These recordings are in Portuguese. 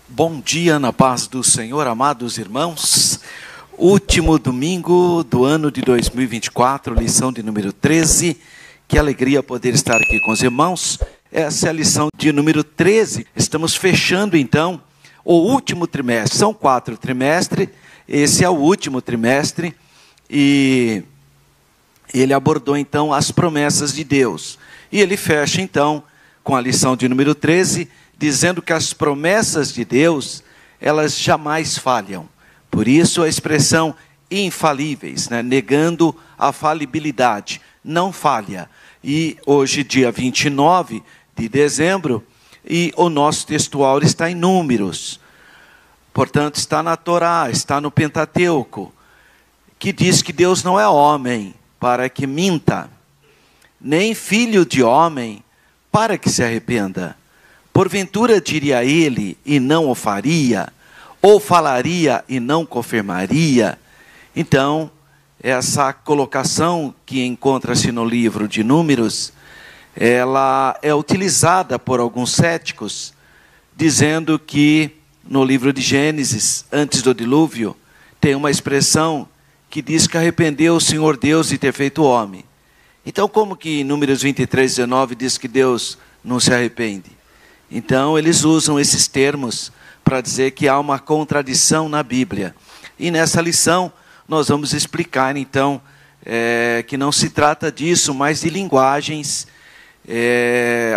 Bom dia na paz do Senhor, amados irmãos. Último domingo do ano de 2024, lição de número 13. Que alegria poder estar aqui com os irmãos. Essa é a lição de número 13. Estamos fechando então o último trimestre. São 4 trimestres, esse é o último trimestre. E ele abordou então as promessas de Deus. E ele fecha então com a lição de número 13, dizendo que as promessas de Deus, elas jamais falham. Por isso a expressão infalíveis, né? Negando a falibilidade, não falha. E hoje, dia 29 de dezembro, e o nosso textual está em Números. Portanto, está na Torá, está no Pentateuco, que diz que Deus não é homem para que minta, nem filho de homem para que se arrependa. Porventura diria ele e não o faria, ou falaria e não confirmaria. Então, essa colocação que encontra-se no livro de Números, ela é utilizada por alguns céticos, dizendo que no livro de Gênesis, antes do dilúvio, tem uma expressão que diz que arrependeu o Senhor Deus de ter feito o homem. Então, como que em Números 23, 19 diz que Deus não se arrepende? Então, eles usam esses termos para dizer que há uma contradição na Bíblia. E nessa lição, nós vamos explicar, então, que não se trata disso, mas de linguagens.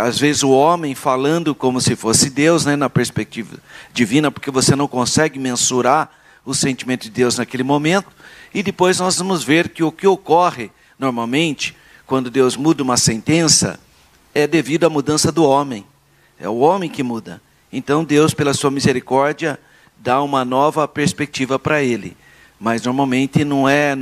Às vezes o homem falando como se fosse Deus, né, na perspectiva divina, porque você não consegue mensurar o sentimento de Deus naquele momento. E depois nós vamos ver que o que ocorre, normalmente, quando Deus muda uma sentença, é devido à mudança do homem. É o homem que muda. Então Deus, pela sua misericórdia, dá uma nova perspectiva para ele. Mas normalmente não é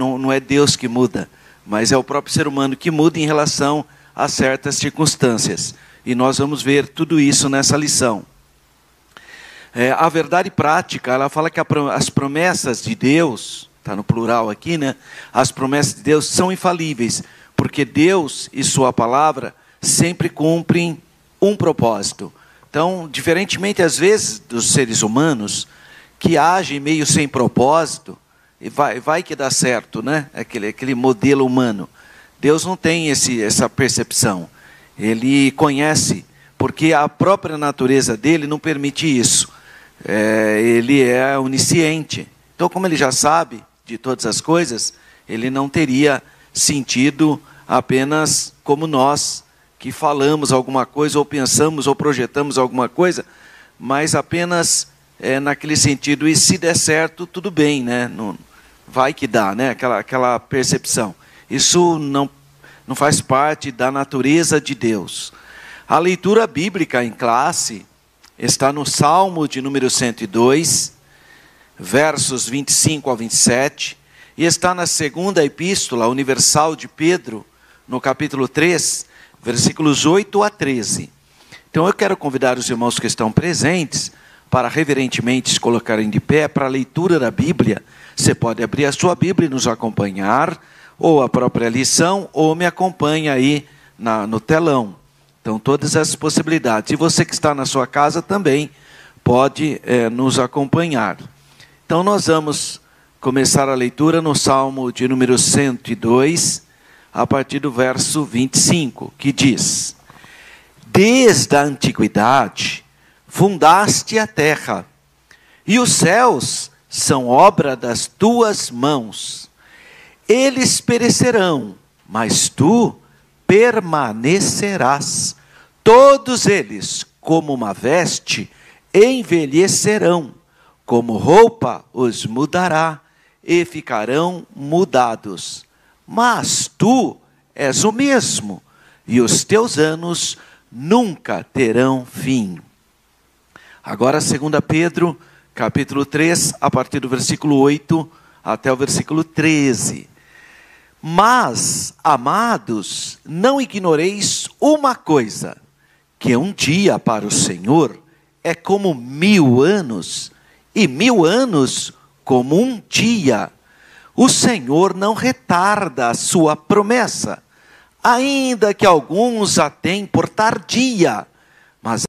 Deus que muda, mas é o próprio ser humano que muda em relação a certas circunstâncias. E nós vamos ver tudo isso nessa lição. A verdade prática, ela fala que as promessas de Deus, está no plural aqui, né? As promessas de Deus são infalíveis, porque Deus e sua palavra sempre cumprem um propósito. Então, diferentemente às vezes dos seres humanos, que agem meio sem propósito, e vai que dá certo, né? Aquele modelo humano. Deus não tem essa percepção. Ele conhece, porque a própria natureza dele não permite isso. Ele é onisciente. Então, como ele já sabe de todas as coisas, ele não teria sentido apenas como nós, que falamos alguma coisa, ou pensamos, ou projetamos alguma coisa, mas apenas naquele sentido, e se der certo, tudo bem, né? Não, vai que dá, né? Aquela percepção. Isso não faz parte da natureza de Deus. A leitura bíblica em classe está no Salmo de número 102, versos 25 ao 27, e está na segunda epístola universal de Pedro, no capítulo 3, versículos 8 a 13. Então eu quero convidar os irmãos que estão presentes para reverentemente se colocarem de pé para a leitura da Bíblia. Você pode abrir a sua Bíblia e nos acompanhar, ou a própria lição, ou me acompanha aí no telão. Então todas essas possibilidades. E você que está na sua casa também pode nos acompanhar. Então nós vamos começar a leitura no Salmo de número 102, a partir do verso 25, que diz: Desde a antiguidade fundaste a terra, e os céus são obra das tuas mãos. Eles perecerão, mas tu permanecerás. Todos eles, como uma veste, envelhecerão, como roupa os mudará, e ficarão mudados. Mas tu és o mesmo, e os teus anos nunca terão fim. Agora, 2 Pedro, capítulo 3, a partir do versículo 8 até o versículo 13. Mas, amados, não ignoreis uma coisa, que um dia para o Senhor é como 1000 anos, e 1000 anos como um dia. O Senhor não retarda a sua promessa, ainda que alguns a tenham por tardia, mas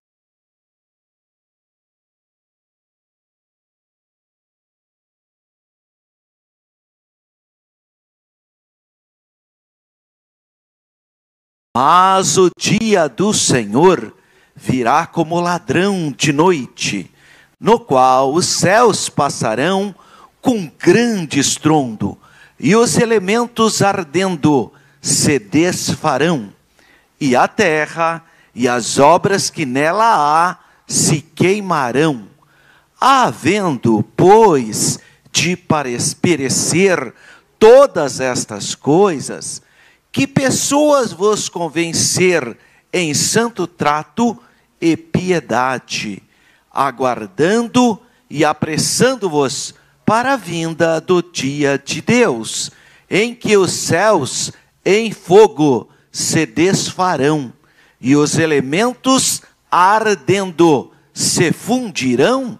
Mas o dia do Senhor virá como ladrão de noite, no qual os céus passarão com grande estrondo, e os elementos ardendo se desfarão, e a terra e as obras que nela há se queimarão. Havendo, pois, de perecer todas estas coisas, que pessoas vos convencer em santo trato e piedade, aguardando e apressando-vos para a vinda do dia de Deus, em que os céus em fogo se desfarão, e os elementos ardendo se fundirão,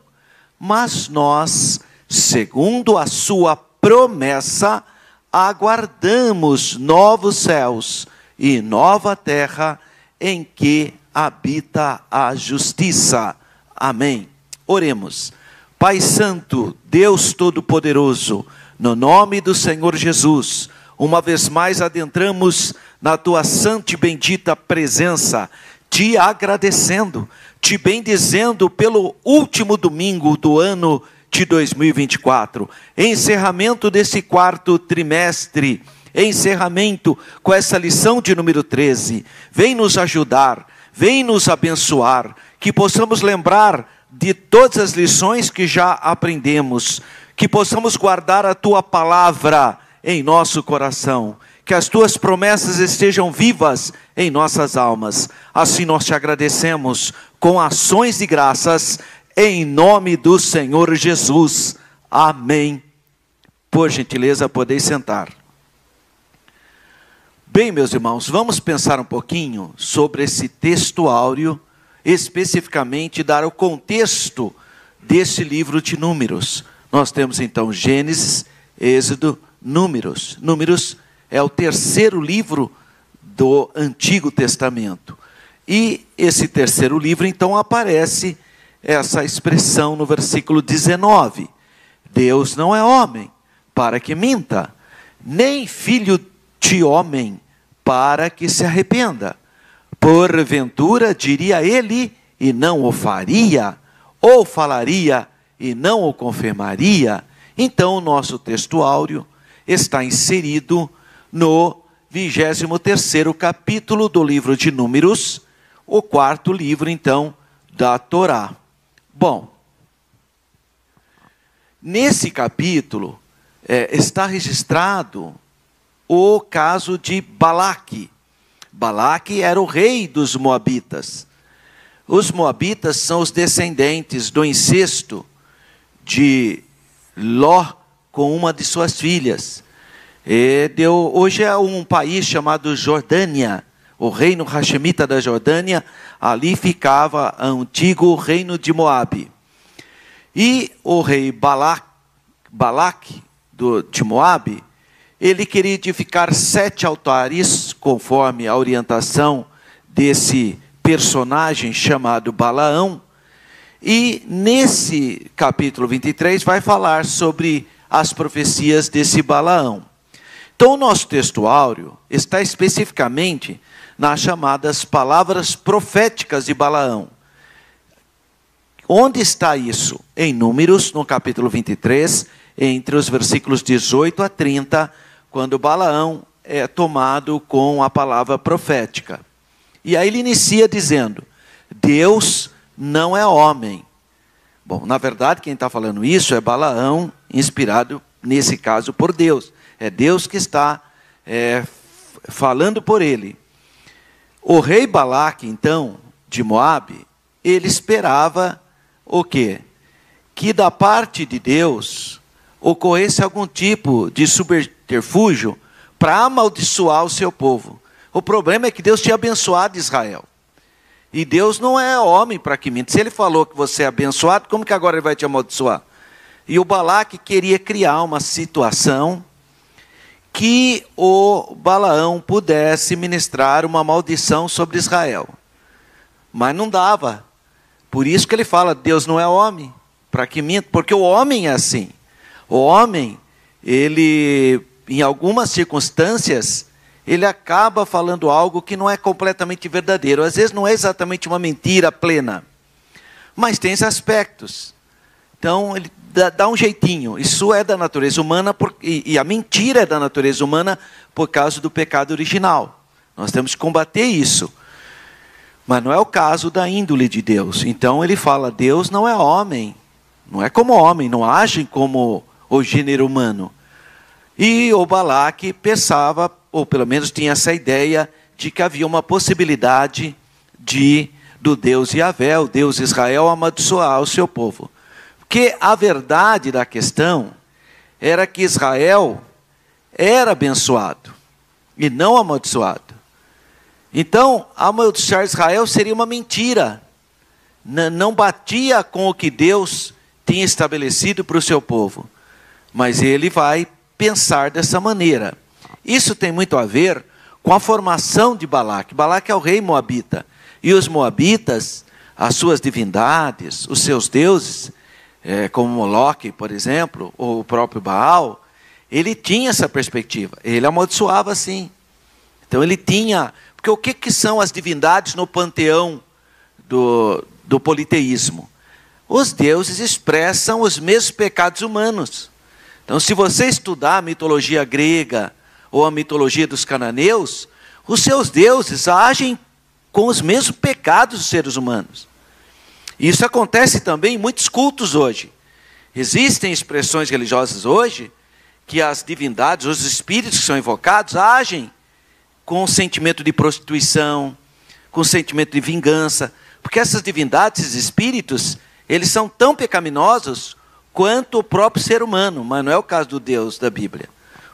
mas nós, segundo a sua promessa, aguardamos novos céus e nova terra em que habita a justiça. Amém. Oremos. Pai Santo, Deus Todo-Poderoso, no nome do Senhor Jesus, uma vez mais adentramos na tua santa e bendita presença, te agradecendo, te bendizendo pelo último domingo do ano de 2024, encerramento desse quarto trimestre, encerramento com essa lição de número 13, vem nos ajudar, vem nos abençoar, que possamos lembrar de todas as lições que já aprendemos, que possamos guardar a tua palavra em nosso coração, que as tuas promessas estejam vivas em nossas almas. Assim nós te agradecemos com ações de graças, em nome do Senhor Jesus. Amém. Por gentileza, podeis sentar. Bem, meus irmãos, vamos pensar um pouquinho sobre esse texto áureo, especificamente dar o contexto desse livro de Números. Nós temos então Gênesis, Êxodo, Números. Números é o terceiro livro do Antigo Testamento. E esse terceiro livro, então, aparece essa expressão no versículo 19. Deus não é homem para que minta, nem filho de homem para que se arrependa. Porventura diria ele e não o faria, ou falaria e não o confirmaria. Então o nosso texto áureo está inserido no 23º capítulo do livro de Números, o quarto livro então da Torá. Bom, nesse capítulo está registrado o caso de Balaque. Balaque era o rei dos Moabitas. Os Moabitas são os descendentes do incesto de Ló com uma de suas filhas. Hoje é um país chamado Jordânia, o reino Hashemita da Jordânia. Ali ficava o antigo reino de Moabe. E o rei Balaque de Moabe, ele queria edificar 7 altares, conforme a orientação desse personagem chamado Balaão. E nesse capítulo 23 vai falar sobre as profecias desse Balaão. Então o nosso texto áureo está especificamente nas chamadas palavras proféticas de Balaão. Onde está isso? Em Números, no capítulo 23, entre os versículos 18 a 30, quando Balaão é tomado com a palavra profética. E aí ele inicia dizendo: Deus não é homem. Bom, na verdade, quem está falando isso é Balaão, inspirado, nesse caso, por Deus. É Deus que está falando por ele. O rei Balaque, então, de Moabe, ele esperava o quê? Que da parte de Deus ocorresse algum tipo de subterfúgio para amaldiçoar o seu povo. O problema é que Deus tinha abençoado Israel. E Deus não é homem para que minta. Se ele falou que você é abençoado, como que agora ele vai te amaldiçoar? E o Balaque queria criar uma situação que o Balaão pudesse ministrar uma maldição sobre Israel. Mas não dava. Por isso que ele fala, Deus não é homem para que minta, porque o homem é assim. O homem, ele, em algumas circunstâncias, ele acaba falando algo que não é completamente verdadeiro. Às vezes não é exatamente uma mentira plena, mas tem esses aspectos. Então ele dá um jeitinho. Isso é da natureza humana, e a mentira é da natureza humana por causa do pecado original. Nós temos que combater isso. Mas não é o caso da índole de Deus. Então ele fala, Deus não é homem, não é como homem, não age como o gênero humano. E o Balaque pensava, ou pelo menos tinha essa ideia, de que havia uma possibilidade do Deus Yahvé, o Deus Israel, amaldiçoar o seu povo. Porque a verdade da questão era que Israel era abençoado e não amaldiçoado. Então, amaldiçoar Israel seria uma mentira. Não batia com o que Deus tinha estabelecido para o seu povo. Mas ele vai pensar dessa maneira. Isso tem muito a ver com a formação de Balaque. Balaque é o rei moabita. E os moabitas, as suas divindades, os seus deuses, como Moloque, por exemplo, ou o próprio Baal, ele tinha essa perspectiva. Ele amaldiçoava sim. Então ele tinha... Porque o que são as divindades no panteão do politeísmo? Os deuses expressam os mesmos pecados humanos. Então, se você estudar a mitologia grega ou a mitologia dos cananeus, os seus deuses agem com os mesmos pecados dos seres humanos. Isso acontece também em muitos cultos hoje. Existem expressões religiosas hoje que as divindades, os espíritos que são invocados, agem com o sentimento de prostituição, com o sentimento de vingança, porque essas divindades, esses espíritos, eles são tão pecaminosos quanto o próprio ser humano, mas não é o caso do Deus da Bíblia.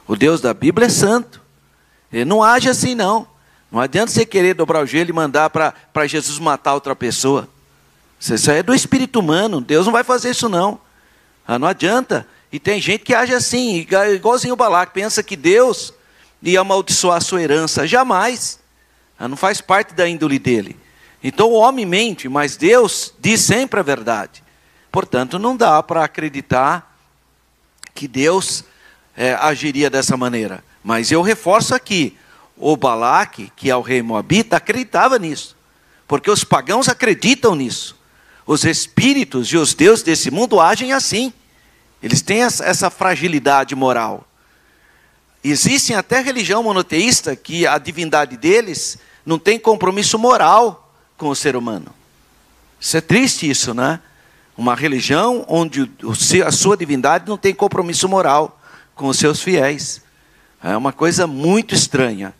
O Deus da Bíblia é santo, ele não age assim não. Não adianta você querer dobrar o joelho e mandar para Jesus matar outra pessoa. Isso é do espírito humano, Deus não vai fazer isso não. Não adianta. E tem gente que age assim, igualzinho o Balaque, pensa que Deus ia amaldiçoar a sua herança. Jamais. Não faz parte da índole dele. Então o homem mente, mas Deus diz sempre a verdade. Portanto, não dá para acreditar que Deus agiria dessa maneira. Mas eu reforço aqui, o Balaque, que é o rei moabita, acreditava nisso. Porque os pagãos acreditam nisso. Os espíritos e os deuses desse mundo agem assim. Eles têm essa fragilidade moral. Existem até religião monoteísta que a divindade deles não tem compromisso moral com o ser humano. Isso é triste isso, né? Uma religião onde a sua divindade não tem compromisso moral com os seus fiéis. É uma coisa muito estranha.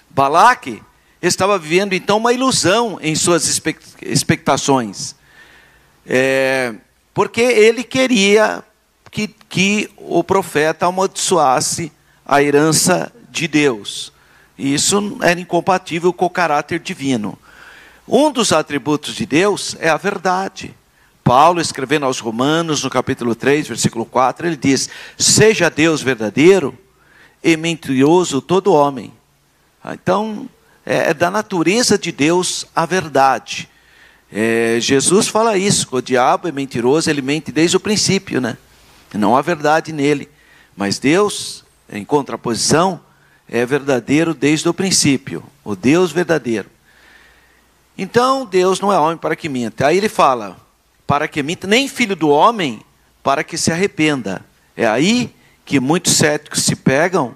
Balaque estava vivendo então uma ilusão em suas expectações. Porque ele queria que o profeta amaldiçoasse a herança de Deus. E isso era incompatível com o caráter divino. Um dos atributos de Deus é a verdade. Paulo, escrevendo aos Romanos, no capítulo 3, versículo 4, ele diz: seja Deus verdadeiro e mentiroso todo homem. Então, é da natureza de Deus a verdade. Jesus fala isso, o diabo é mentiroso, ele mente desde o princípio, né? Não há verdade nele. Mas Deus, em contraposição, é verdadeiro desde o princípio, o Deus verdadeiro. Então, Deus não é homem para que minta. Aí ele fala, para que minta, nem filho do homem para que se arrependa. É aí que muitos céticos se pegam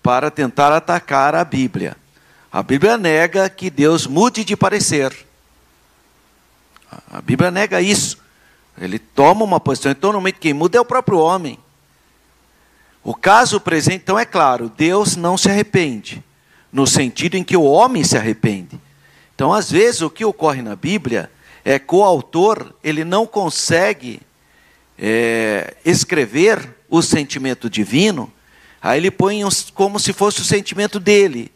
para tentar atacar a Bíblia. A Bíblia nega que Deus mude de parecer. A Bíblia nega isso. Ele toma uma posição, então normalmente quem muda é o próprio homem. O caso presente, então é claro, Deus não se arrepende, no sentido em que o homem se arrepende. Então, às vezes, o que ocorre na Bíblia é que o autor, ele não consegue escrever o sentimento divino, aí ele põe como se fosse o sentimento dele.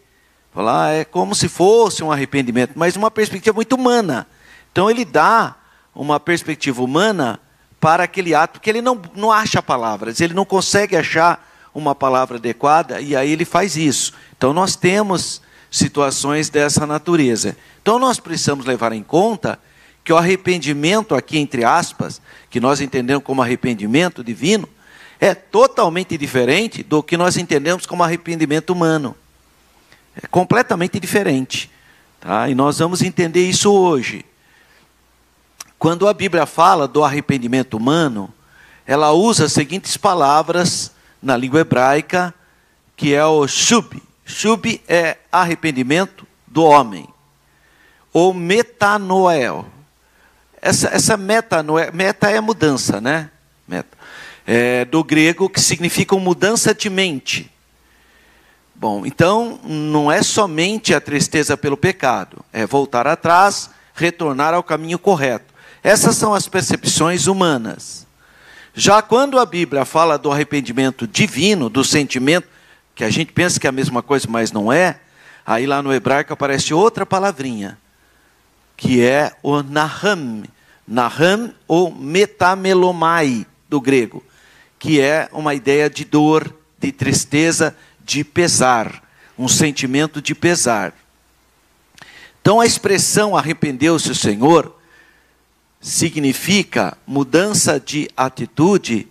Fala, é como se fosse um arrependimento, mas uma perspectiva muito humana. Então, ele dá uma perspectiva humana para aquele ato, porque ele não acha palavras, ele não consegue achar uma palavra adequada, e aí ele faz isso. Então, nós temos situações dessa natureza. Então, nós precisamos levar em conta que o arrependimento aqui, entre aspas, que nós entendemos como arrependimento divino, é totalmente diferente do que nós entendemos como arrependimento humano. É completamente diferente. Tá? E nós vamos entender isso hoje. Quando a Bíblia fala do arrependimento humano, ela usa as seguintes palavras na língua hebraica, que é o shub. Shub é arrependimento do homem. Ou metanoel. Essa metanoel, meta é mudança, né? Meta. É do grego, que significa mudança de mente. Bom, então não é somente a tristeza pelo pecado, é voltar atrás, retornar ao caminho correto. Essas são as percepções humanas. Já quando a Bíblia fala do arrependimento divino, do sentimento, que a gente pensa que é a mesma coisa, mas não é, aí lá no hebraico aparece outra palavrinha, que é o naham. Naham ou metamelomai, do grego, que é uma ideia de dor, de tristeza, de pesar, um sentimento de pesar. Então a expressão arrependeu-se o Senhor significa mudança de atitude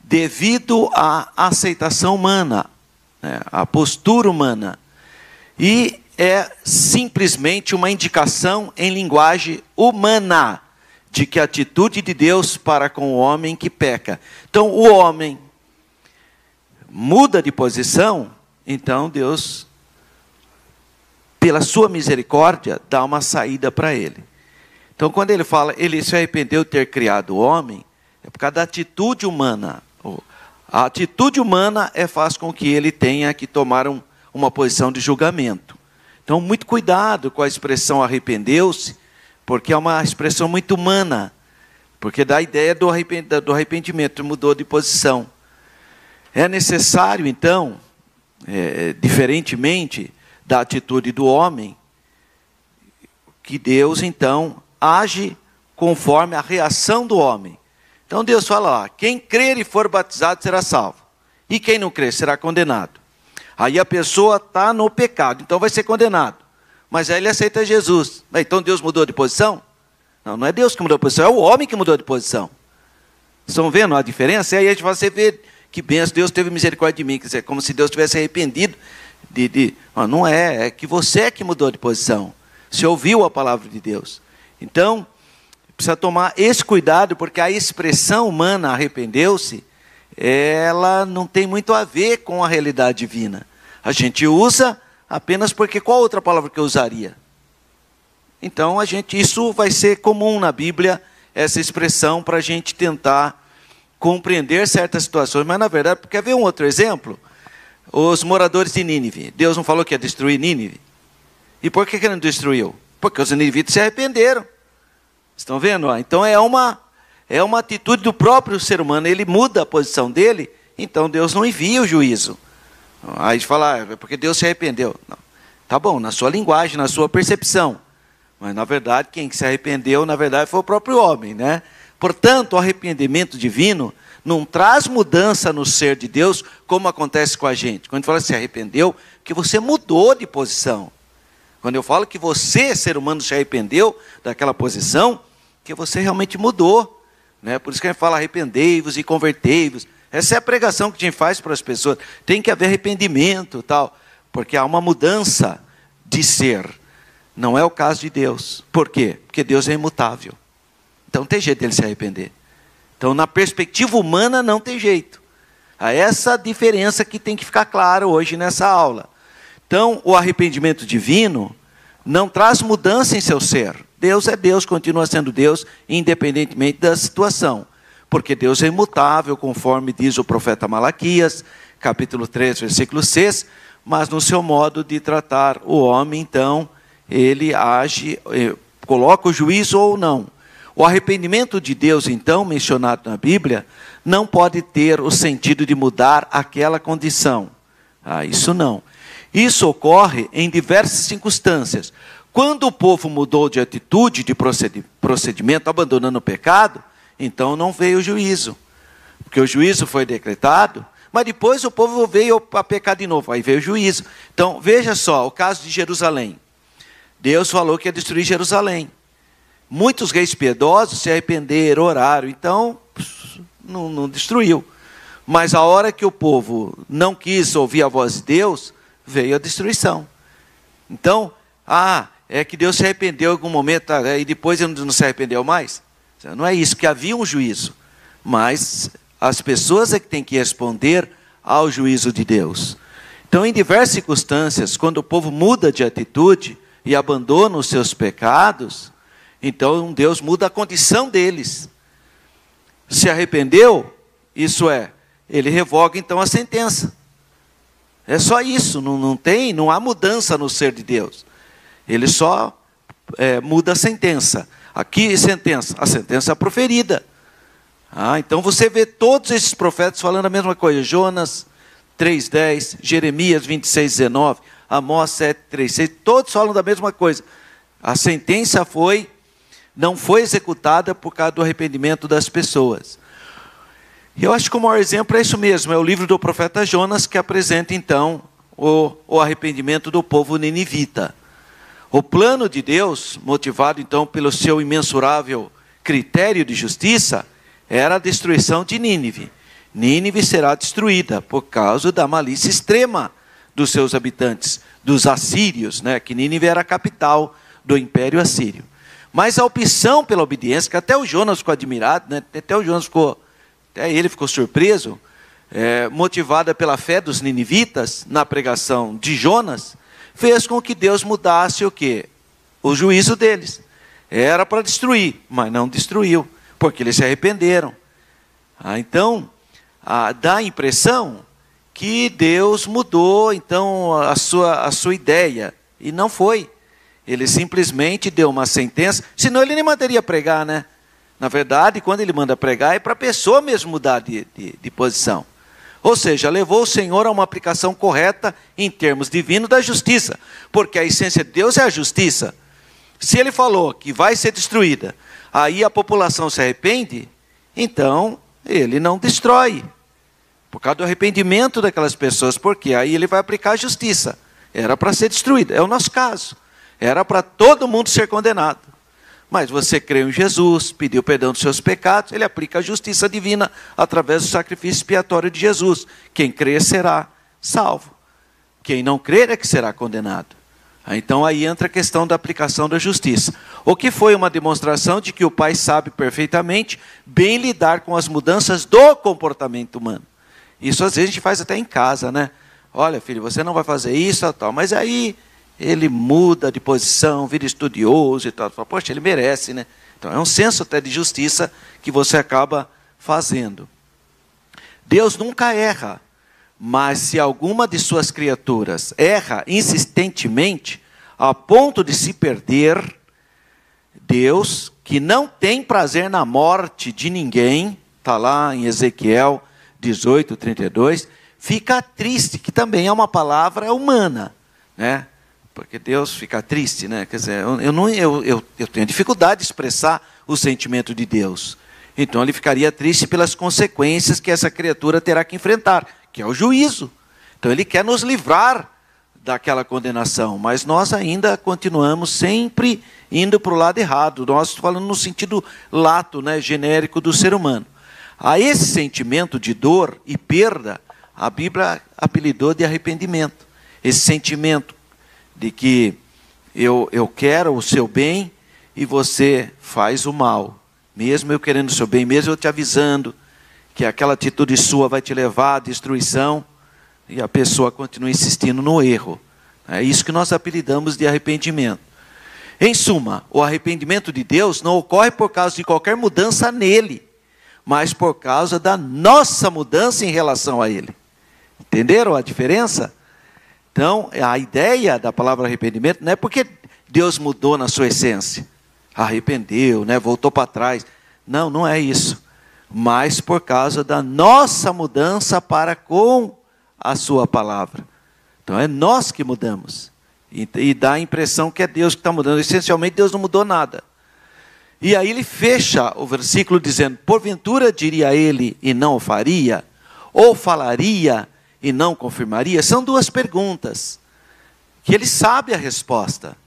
devido à aceitação humana, né, à postura humana. E é simplesmente uma indicação em linguagem humana de que a atitude de Deus para com o homem que peca. Então o homem muda de posição, então Deus, pela sua misericórdia, dá uma saída para ele. Então, quando ele fala, ele se arrependeu de ter criado o homem, é por causa da atitude humana. A atitude humana faz com que ele tenha que tomar uma posição de julgamento. Então, muito cuidado com a expressão arrependeu-se, porque é uma expressão muito humana, porque dá a ideia do arrependimento, mudou de posição. É necessário, então, diferentemente da atitude do homem, que Deus, então, age conforme a reação do homem. Então Deus fala lá, quem crer e for batizado será salvo. E quem não crer será condenado. Aí a pessoa está no pecado, então vai ser condenado. Mas aí ele aceita Jesus. Então Deus mudou de posição? Não, não é Deus que mudou de posição, é o homem que mudou de posição. Estão vendo a diferença? E aí a gente vai ver que benção, Deus teve misericórdia de mim. Quer dizer, como se Deus tivesse arrependido não é que você é que mudou de posição. Você ouviu a palavra de Deus. Então, precisa tomar esse cuidado, porque a expressão humana, arrependeu-se, ela não tem muito a ver com a realidade divina. A gente usa apenas porque qual outra palavra que eu usaria? Então, isso vai ser comum na Bíblia, essa expressão, para a gente tentar compreender certas situações. Mas, na verdade, quer ver um outro exemplo? Os moradores de Nínive. Deus não falou que ia destruir Nínive? E por que ele não destruiu? Porque os ninivitas se arrependeram. Estão vendo? Então é uma atitude do próprio ser humano. Ele muda a posição dele, então Deus não envia o juízo. Aí a gente fala, é porque Deus se arrependeu. Não. Tá bom, na sua linguagem, na sua percepção. Mas na verdade, quem se arrependeu, na verdade, foi o próprio homem, né? Portanto, o arrependimento divino não traz mudança no ser de Deus, como acontece com a gente. Quando a gente fala se arrependeu, que você mudou de posição. Quando eu falo que você, ser humano, se arrependeu daquela posição, que você realmente mudou. Né? Por isso que a gente fala arrependei-vos e convertei-vos. Essa é a pregação que a gente faz para as pessoas. Tem que haver arrependimento, tal, porque há uma mudança de ser. Não é o caso de Deus. Por quê? Porque Deus é imutável. Então não tem jeito dele se arrepender. Então, na perspectiva humana, não tem jeito. Há essa diferença que tem que ficar clara hoje nessa aula. Então, o arrependimento divino não traz mudança em seu ser. Deus é Deus, continua sendo Deus, independentemente da situação. Porque Deus é imutável, conforme diz o profeta Malaquias, capítulo 3, versículo 6, mas no seu modo de tratar o homem, então, ele age, coloca o juízo ou não. O arrependimento de Deus, então, mencionado na Bíblia, não pode ter o sentido de mudar aquela condição. Isso não. Isso ocorre em diversas circunstâncias. Quando o povo mudou de atitude, de procedimento, abandonando o pecado, então não veio o juízo. Porque o juízo foi decretado, mas depois o povo veio a pecar de novo, aí veio o juízo. Então, veja só, o caso de Jerusalém. Deus falou que ia destruir Jerusalém. Muitos reis piedosos se arrependeram, oraram, então não destruiu. Mas a hora que o povo não quis ouvir a voz de Deus, veio a destruição. Então, é que Deus se arrependeu em algum momento e depois ele não se arrependeu mais? Não é isso, que havia um juízo. Mas as pessoas é que têm que responder ao juízo de Deus. Então, em diversas circunstâncias, quando o povo muda de atitude e abandona os seus pecados, então Deus muda a condição deles. Se arrependeu, isso é, ele revoga então a sentença. É só isso, não há mudança no ser de Deus. Ele só muda a sentença. Aqui, sentença, a sentença é proferida. Então você vê todos esses profetas falando a mesma coisa. Jonas 3:10, Jeremias 26:19, Amós 7:3, todos falam da mesma coisa. A sentença não foi executada por causa do arrependimento das pessoas. Eu acho que o maior exemplo é isso mesmo, é o livro do profeta Jonas, que apresenta então o arrependimento do povo ninivita. O plano de Deus, motivado então pelo seu imensurável critério de justiça, era a destruição de Nínive. Nínive será destruída por causa da malícia extrema dos seus habitantes, dos assírios, que Nínive era a capital do Império Assírio. Mas a opção pela obediência, que até o Jonas ficou admirado, até ele ficou surpreso, motivada pela fé dos ninivitas na pregação de Jonas, fez com que Deus mudasse o quê? O juízo deles. Era para destruir, mas não destruiu, porque eles se arrependeram. Então, dá a impressão que Deus mudou então a sua ideia, e não foi. Ele simplesmente deu uma sentença, senão ele nem mandaria pregar, né? Na verdade, quando ele manda pregar, é para a pessoa mesmo mudar de posição. Ou seja, levou o Senhor a uma aplicação correta em termos divinos da justiça, porque a essência de Deus é a justiça. Se ele falou que vai ser destruída, aí a população se arrepende, então ele não destrói, por causa do arrependimento daquelas pessoas, porque aí ele vai aplicar a justiça. Era para ser destruída, é o nosso caso. Era para todo mundo ser condenado. Mas você creu em Jesus, pediu perdão dos seus pecados, ele aplica a justiça divina através do sacrifício expiatório de Jesus. Quem crer será salvo. Quem não crer é que será condenado. Então aí entra a questão da aplicação da justiça. O que foi uma demonstração de que o Pai sabe perfeitamente bem lidar com as mudanças do comportamento humano. Isso às vezes a gente faz até em casa, né? Olha, filho, você não vai fazer isso, tal. Mas aí ele muda de posição, vira estudioso e tal. Fala, poxa, ele merece, né? Então é um senso até de justiça que você acaba fazendo. Deus nunca erra, mas se alguma de suas criaturas erra insistentemente, a ponto de se perder, Deus, que não tem prazer na morte de ninguém, está lá em Ezequiel 18:32, fica triste, que também é uma palavra humana, né? Porque Deus fica triste, né? Quer dizer, eu tenho dificuldade de expressar o sentimento de Deus. Então ele ficaria triste pelas consequências que essa criatura terá que enfrentar, que é o juízo. Então ele quer nos livrar daquela condenação, mas nós ainda continuamos sempre indo para o lado errado. Nós estamos falando no sentido lato, né, genérico do ser humano. A esse sentimento de dor e perda, a Bíblia apelidou de arrependimento. Esse sentimento de que eu quero o seu bem e você faz o mal. Mesmo eu querendo o seu bem, mesmo eu te avisando que aquela atitude sua vai te levar à destruição, e a pessoa continua insistindo no erro. É isso que nós apelidamos de arrependimento. Em suma, o arrependimento de Deus não ocorre por causa de qualquer mudança nele, mas por causa da nossa mudança em relação a ele. Entenderam a diferença? Então, a ideia da palavra arrependimento não é porque Deus mudou na sua essência, arrependeu, né, voltou para trás. Não, não é isso. Mas por causa da nossa mudança para com a sua palavra. Então é nós que mudamos. E dá a impressão que é Deus que está mudando. Essencialmente Deus não mudou nada. E aí ele fecha o versículo dizendo, porventura diria ele e não o faria? Ou falaria e não confirmaria? São duas perguntas, que ele sabe a resposta.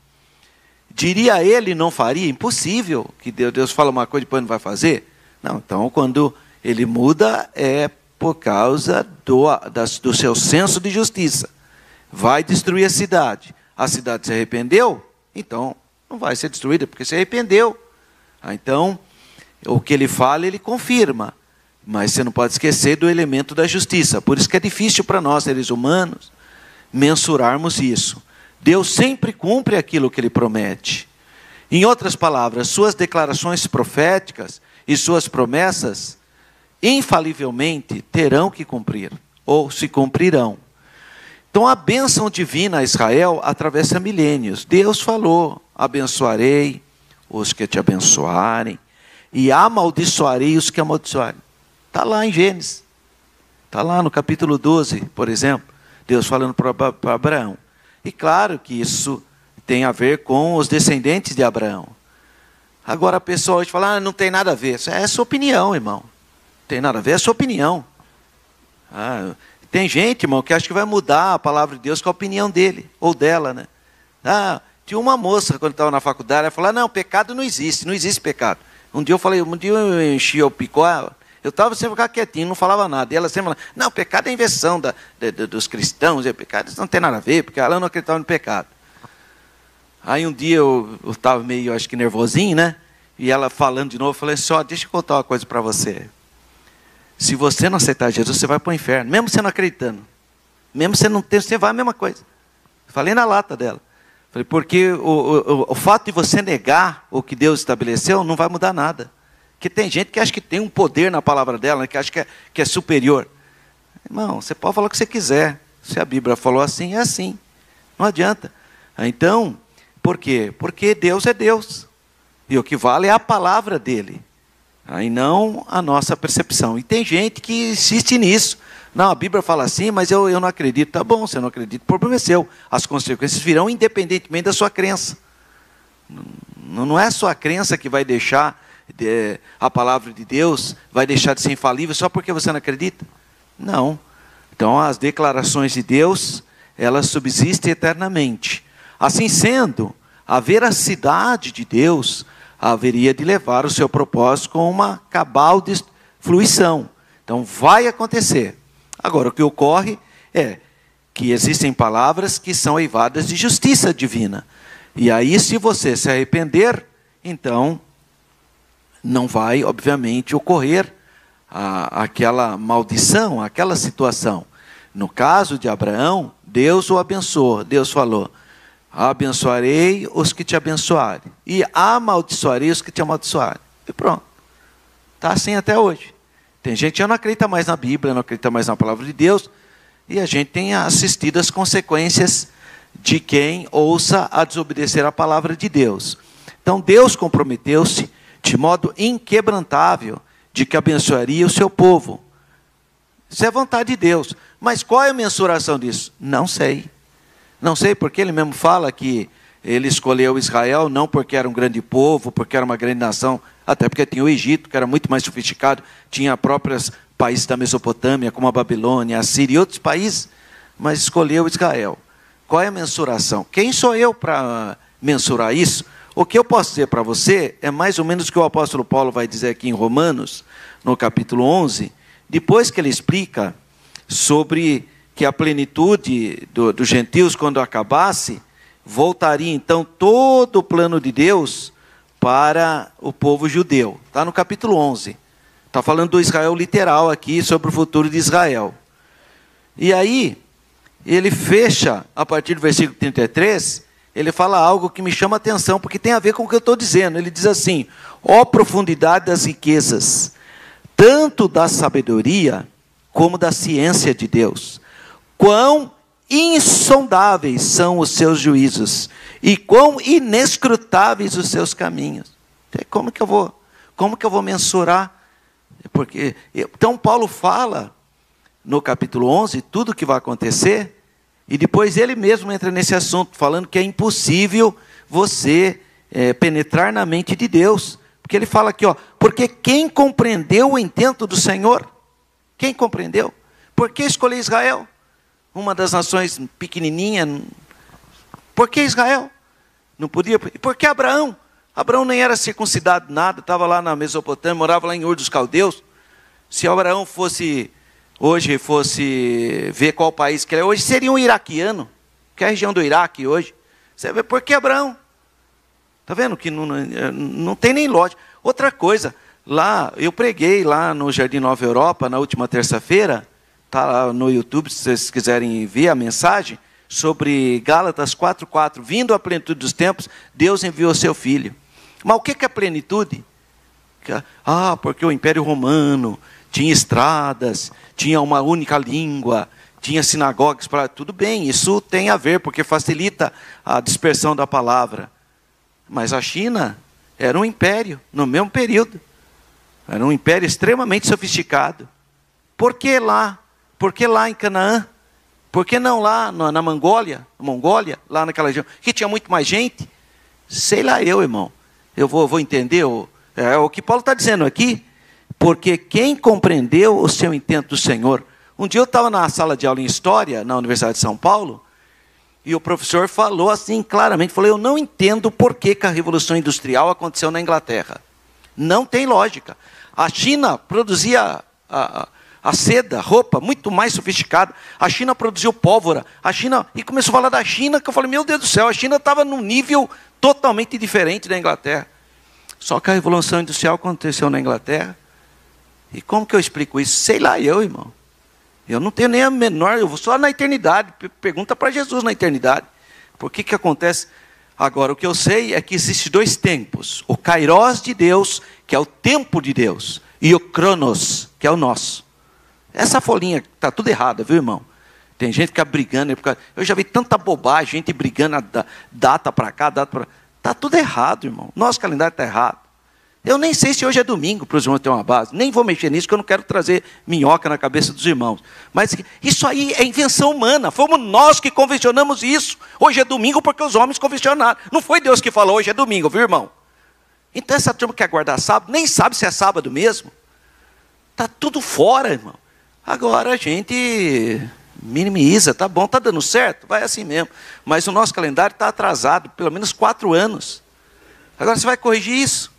Diria ele e não faria? Impossível, que Deus fala uma coisa e depois não vai fazer. Não, então quando ele muda é por causa do seu senso de justiça. Vai destruir a cidade. a cidade se arrependeu, então não vai ser destruída, porque se arrependeu. Então, o que ele fala, ele confirma. Mas você não pode esquecer do elemento da justiça. Por isso que é difícil para nós, seres humanos, mensurarmos isso. Deus sempre cumpre aquilo que ele promete. Em outras palavras, suas declarações proféticas e suas promessas, infalivelmente, terão que cumprir, ou se cumprirão. Então, a bênção divina a Israel atravessa milênios. Deus falou: abençoarei os que te abençoarem, e amaldiçoarei os que amaldiçoarem. Está lá em Gênesis. Está lá no capítulo 12, por exemplo, Deus falando para Abraão. E claro que isso tem a ver com os descendentes de Abraão. Agora a pessoa hoje fala: não tem nada a ver. Isso é sua opinião, irmão. Não tem nada a ver, é sua opinião. Tem gente, irmão, que acha que vai mudar a palavra de Deus com a opinião dele, ou dela, né? Tinha uma moça, quando estava na faculdade, ela falou: não, pecado não existe pecado. Um dia eu enchi o picó, eu estava sempre ficar quietinho, não falava nada. E ela sempre falava: não, pecado é inversão dos cristãos, pecado isso não tem nada a ver, porque ela não acreditava no pecado. Aí um dia eu estava meio, acho que nervosinho, né? E ela falando de novo, eu falei assim: deixa eu contar uma coisa para você. Se você não aceitar Jesus, você vai para o inferno, mesmo você não acreditando. Mesmo você não ter, você vai a mesma coisa. Falei na lata dela. Falei, porque o fato de você negar o que Deus estabeleceu não vai mudar nada. Porque tem gente que acha que tem um poder na palavra dela, que acha que é superior. Irmão, você pode falar o que você quiser. Se a Bíblia falou assim, é assim. Não adianta. Então, por quê? Porque Deus é Deus. E o que vale é a palavra dele. E não a nossa percepção. E tem gente que insiste nisso. Não, a Bíblia fala assim, mas eu não acredito. Tá bom, você não acredita, o problema é seu. As consequências virão independentemente da sua crença. Não é a sua crença que vai deixar a palavra de Deus, vai deixar de ser infalível só porque você não acredita? Não. Então, as declarações de Deus, elas subsistem eternamente. Assim sendo, a veracidade de Deus haveria de levar o seu propósito com uma cabal de fruição. Então, vai acontecer. Agora, o que ocorre é que existem palavras que são eivadas de justiça divina. E aí, se você se arrepender, então, não vai, obviamente, ocorrer aquela maldição, aquela situação. No caso de Abraão, Deus o abençoou. Deus falou: abençoarei os que te abençoarem, e amaldiçoarei os que te amaldiçoarem. E pronto. Está assim até hoje. Tem gente que já não acredita mais na Bíblia, não acredita mais na palavra de Deus, e a gente tem assistido as consequências de quem ouça a desobedecer a palavra de Deus. Então Deus comprometeu-se de modo inquebrantável de que abençoaria o seu povo. Isso é vontade de Deus. Mas qual é a mensuração disso? Não sei. Não sei, porque ele mesmo fala que ele escolheu Israel não porque era um grande povo, porque era uma grande nação, até porque tinha o Egito, que era muito mais sofisticado, tinha próprios países da Mesopotâmia, como a Babilônia, a Síria e outros países, mas escolheu Israel. Qual é a mensuração? Quem sou eu para mensurar isso? O que eu posso dizer para você é mais ou menos o que o apóstolo Paulo vai dizer aqui em Romanos, no capítulo 11, depois que ele explica sobre que a plenitude dos gentios, quando acabasse, voltaria então todo o plano de Deus para o povo judeu. Está no capítulo 11. Está falando do Israel literal aqui, sobre o futuro de Israel. E aí, ele fecha, a partir do versículo 33, ele fala algo que me chama a atenção, porque tem a ver com o que eu estou dizendo. Ele diz assim: ó profundidade das riquezas, tanto da sabedoria como da ciência de Deus. Quão insondáveis são os seus juízos e quão inescrutáveis os seus caminhos. Como que eu vou mensurar? Então Paulo fala no capítulo 11 tudo o que vai acontecer, e depois ele mesmo entra nesse assunto, falando que é impossível você penetrar na mente de Deus, porque ele fala aqui, porque quem compreendeu o intento do Senhor? Quem compreendeu? Por que escolher Israel? Uma das nações pequenininha. Por que Israel? Não podia. Por que Abraão? Abraão nem era circuncidado nada, estava lá na Mesopotâmia, morava lá em Ur dos Caldeus. Se Abraão hoje fosse ver qual país que ele é hoje, seria um iraquiano, que é a região do Iraque hoje. Você vê, por que Abraão? Está vendo que não tem nem lógica. Outra coisa, lá, eu preguei lá no Jardim Nova Europa, na última terça-feira, está lá no YouTube, se vocês quiserem ver a mensagem, sobre Gálatas 4:4, vindo à plenitude dos tempos, Deus enviou seu Filho. Mas o que é plenitude? Porque o Império Romano tinha estradas, tinha uma única língua, tinha sinagogas, tudo bem, isso tem a ver, porque facilita a dispersão da palavra. Mas a China era um império, no mesmo período. Era um império extremamente sofisticado. Por que lá? Por que lá em Canaã? Por que não lá na Mongólia, lá naquela região, que tinha muito mais gente? Sei lá eu, irmão. Eu vou entender o que Paulo está dizendo aqui. Porque quem compreendeu o seu intento do Senhor. Um dia eu estava na sala de aula em História, na Universidade de São Paulo, e o professor falou assim claramente, falou, eu não entendo por que a Revolução Industrial aconteceu na Inglaterra. Não tem lógica. A China produzia a seda, roupa, muito mais sofisticada. A China produziu pólvora. E começou a falar da China, que eu falei, meu Deus do céu, a China estava num nível totalmente diferente da Inglaterra. Só que a Revolução Industrial aconteceu na Inglaterra. E como que eu explico isso? Sei lá eu, irmão. Eu não tenho nem a menor, eu vou só na eternidade. Pergunta para Jesus na eternidade. Por que acontece? Agora, o que eu sei é que existem dois tempos. O Kairos de Deus, que é o tempo de Deus. E o Cronos, que é o nosso. Essa folhinha está tudo errada, viu, irmão? Tem gente que fica brigando. Eu já vi tanta bobagem, gente brigando data para cá, data para lá. Está tudo errado, irmão. Nosso calendário está errado. Eu nem sei se hoje é domingo para os irmãos terem uma base. Nem vou mexer nisso, porque eu não quero trazer minhoca na cabeça dos irmãos. Mas isso aí é invenção humana. Fomos nós que convencionamos isso. Hoje é domingo porque os homens convencionaram. Não foi Deus que falou, hoje é domingo, viu, irmão? Então essa turma que quer guardar sábado, nem sabe se é sábado mesmo. Está tudo fora, irmão. Agora a gente minimiza, tá bom, tá dando certo, vai assim mesmo. Mas o nosso calendário está atrasado, pelo menos 4 anos. Agora você vai corrigir isso?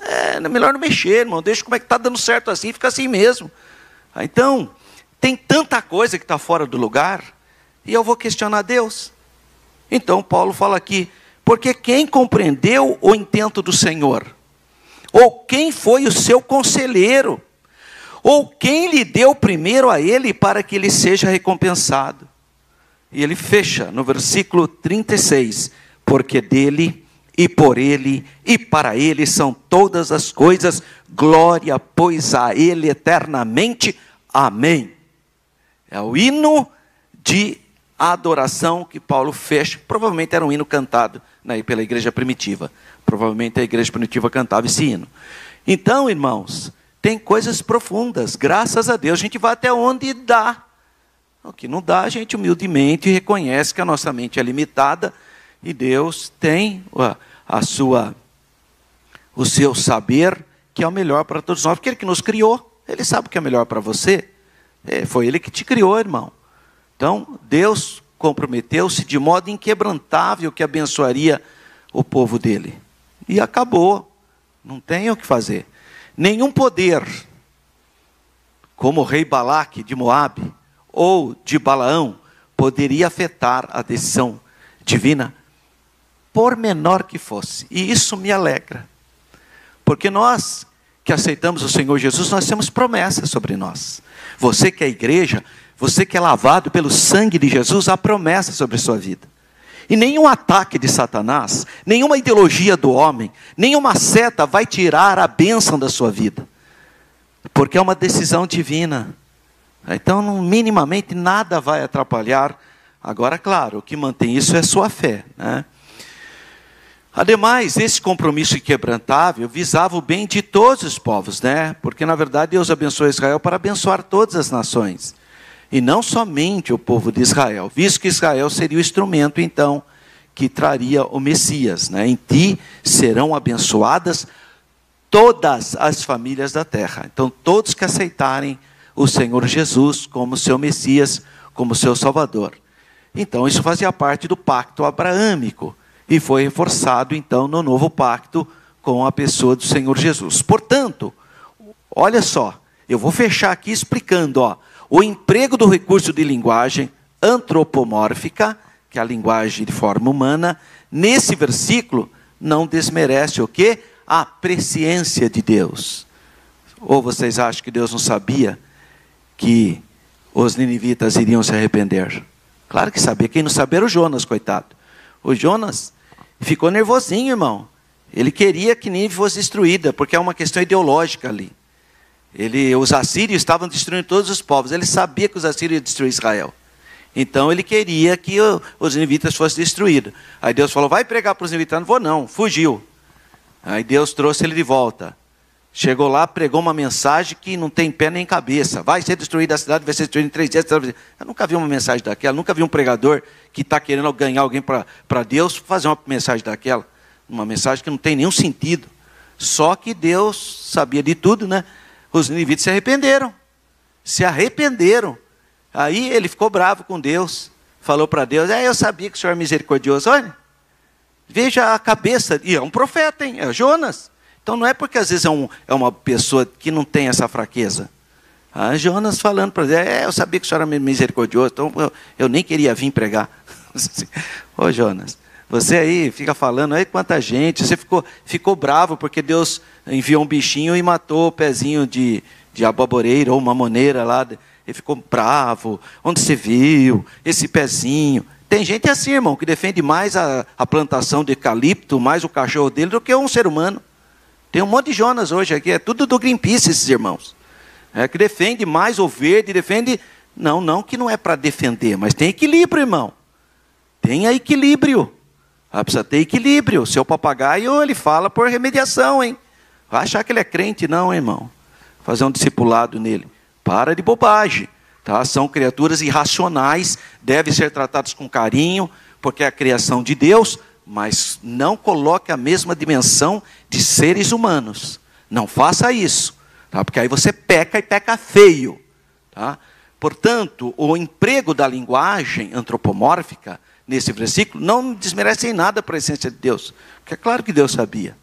É melhor não mexer, irmão. Deixa como é que está dando certo assim, fica assim mesmo. Então, tem tanta coisa que está fora do lugar, e eu vou questionar Deus. Então, Paulo fala aqui, porque quem compreendeu o intento do Senhor? Ou quem foi o seu conselheiro? Ou quem lhe deu primeiro a ele para que ele seja recompensado? E ele fecha no versículo 36, porque dele e por ele, e para ele são todas as coisas, glória, pois a ele eternamente, amém. É o hino de adoração que Paulo fecha, provavelmente era um hino cantado pela igreja primitiva, provavelmente a igreja primitiva cantava esse hino. Então, irmãos, tem coisas profundas, graças a Deus, a gente vai até onde dá. O que não dá, a gente humildemente reconhece que a nossa mente é limitada, e Deus tem o seu saber, que é o melhor para todos nós. Porque Ele que nos criou, Ele sabe o que é melhor para você. Foi Ele que te criou, irmão. Então, Deus comprometeu-se de modo inquebrantável que abençoaria o povo dele. E acabou. Não tem o que fazer. Nenhum poder, como o rei Balaque de Moabe, ou de Balaão, poderia afetar a decisão divina, por menor que fosse. E isso me alegra. Porque nós que aceitamos o Senhor Jesus, nós temos promessas sobre nós. Você que é igreja, você que é lavado pelo sangue de Jesus, há promessa sobre a sua vida. E nenhum ataque de Satanás, nenhuma ideologia do homem, nenhuma seta vai tirar a bênção da sua vida. Porque é uma decisão divina. Então, minimamente, nada vai atrapalhar. Agora, claro, o que mantém isso é a sua fé, né? Ademais, esse compromisso inquebrantável visava o bem de todos os povos, né? Porque, na verdade, Deus abençoou Israel para abençoar todas as nações. E não somente o povo de Israel, visto que Israel seria o instrumento, então, que traria o Messias, né? Em ti serão abençoadas todas as famílias da terra. Então, todos que aceitarem o Senhor Jesus como seu Messias, como seu Salvador. Então, isso fazia parte do pacto abraâmico. E foi reforçado, então, no novo pacto com a pessoa do Senhor Jesus. Portanto, olha só, eu vou fechar aqui explicando, o emprego do recurso de linguagem antropomórfica, que a linguagem de forma humana, nesse versículo, não desmerece o quê? A presciência de Deus. Ou vocês acham que Deus não sabia que os ninivitas iriam se arrepender? Claro que sabia. Quem não sabia era o Jonas, coitado. O Jonas ficou nervosinho, irmão. Ele queria que Nínive fosse destruída, porque é uma questão ideológica ali. Os assírios estavam destruindo todos os povos. Ele sabia que os assírios iam destruir Israel. Então ele queria que os ninivitas fossem destruídos. Aí Deus falou, vai pregar para os ninivitas. Não vou não, fugiu. Aí Deus trouxe ele de volta. Chegou lá, pregou uma mensagem que não tem pé nem cabeça. Vai ser destruída a cidade, vai ser destruída em 3 dias. Eu nunca vi uma mensagem daquela, nunca vi um pregador que está querendo ganhar alguém para Deus fazer uma mensagem daquela. Uma mensagem que não tem nenhum sentido. Só que Deus sabia de tudo, né? Os ninivitas se arrependeram. Se arrependeram. Aí ele ficou bravo com Deus. Falou para Deus, eu sabia que o Senhor é misericordioso. Olha, veja a cabeça. E é um profeta, hein? É Jonas. Então não é porque às vezes é uma pessoa que não tem essa fraqueza. Jonas falando para Deus, eu sabia que o Senhor era misericordioso, então eu nem queria vir pregar. Ô Jonas, você aí fica falando, aí quanta gente, você ficou bravo porque Deus enviou um bichinho e matou o pezinho de aboboreira ou mamoneira lá. Ele ficou bravo. Onde você viu esse pezinho? Tem gente assim, irmão, que defende mais a plantação de eucalipto, mais o cachorro dele, do que um ser humano. Tem um monte de Jonas hoje aqui, é tudo do Greenpeace esses irmãos. Que defende mais o verde, defende... Não que não é para defender, mas tem equilíbrio, irmão. Tenha equilíbrio. Precisa ter equilíbrio. Seu papagaio, ele fala por remediação, hein? Vai achar que ele é crente, não, irmão. Fazer um discipulado nele. Para de bobagem. Tá? São criaturas irracionais, devem ser tratadas com carinho, porque é a criação de Deus... Mas não coloque a mesma dimensão de seres humanos. Não faça isso. Tá? Porque aí você peca e peca feio. Tá? Portanto, o emprego da linguagem antropomórfica, nesse versículo, não desmerece em nada para a essência de Deus. Porque é claro que Deus sabia.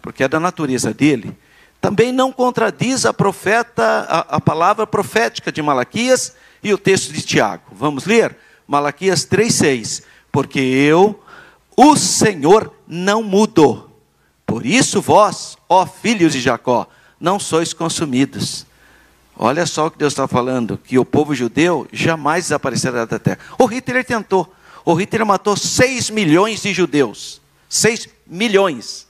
Porque é da natureza dele. Também não contradiz a palavra profética de Malaquias e o texto de Tiago. Vamos ler? Malaquias 3,6. Porque o Senhor não mudou. Por isso vós, ó filhos de Jacó, não sois consumidos. Olha só o que Deus está falando, que o povo judeu jamais desaparecerá da terra. O Hitler tentou. O Hitler matou 6 milhões de judeus. 6 milhões.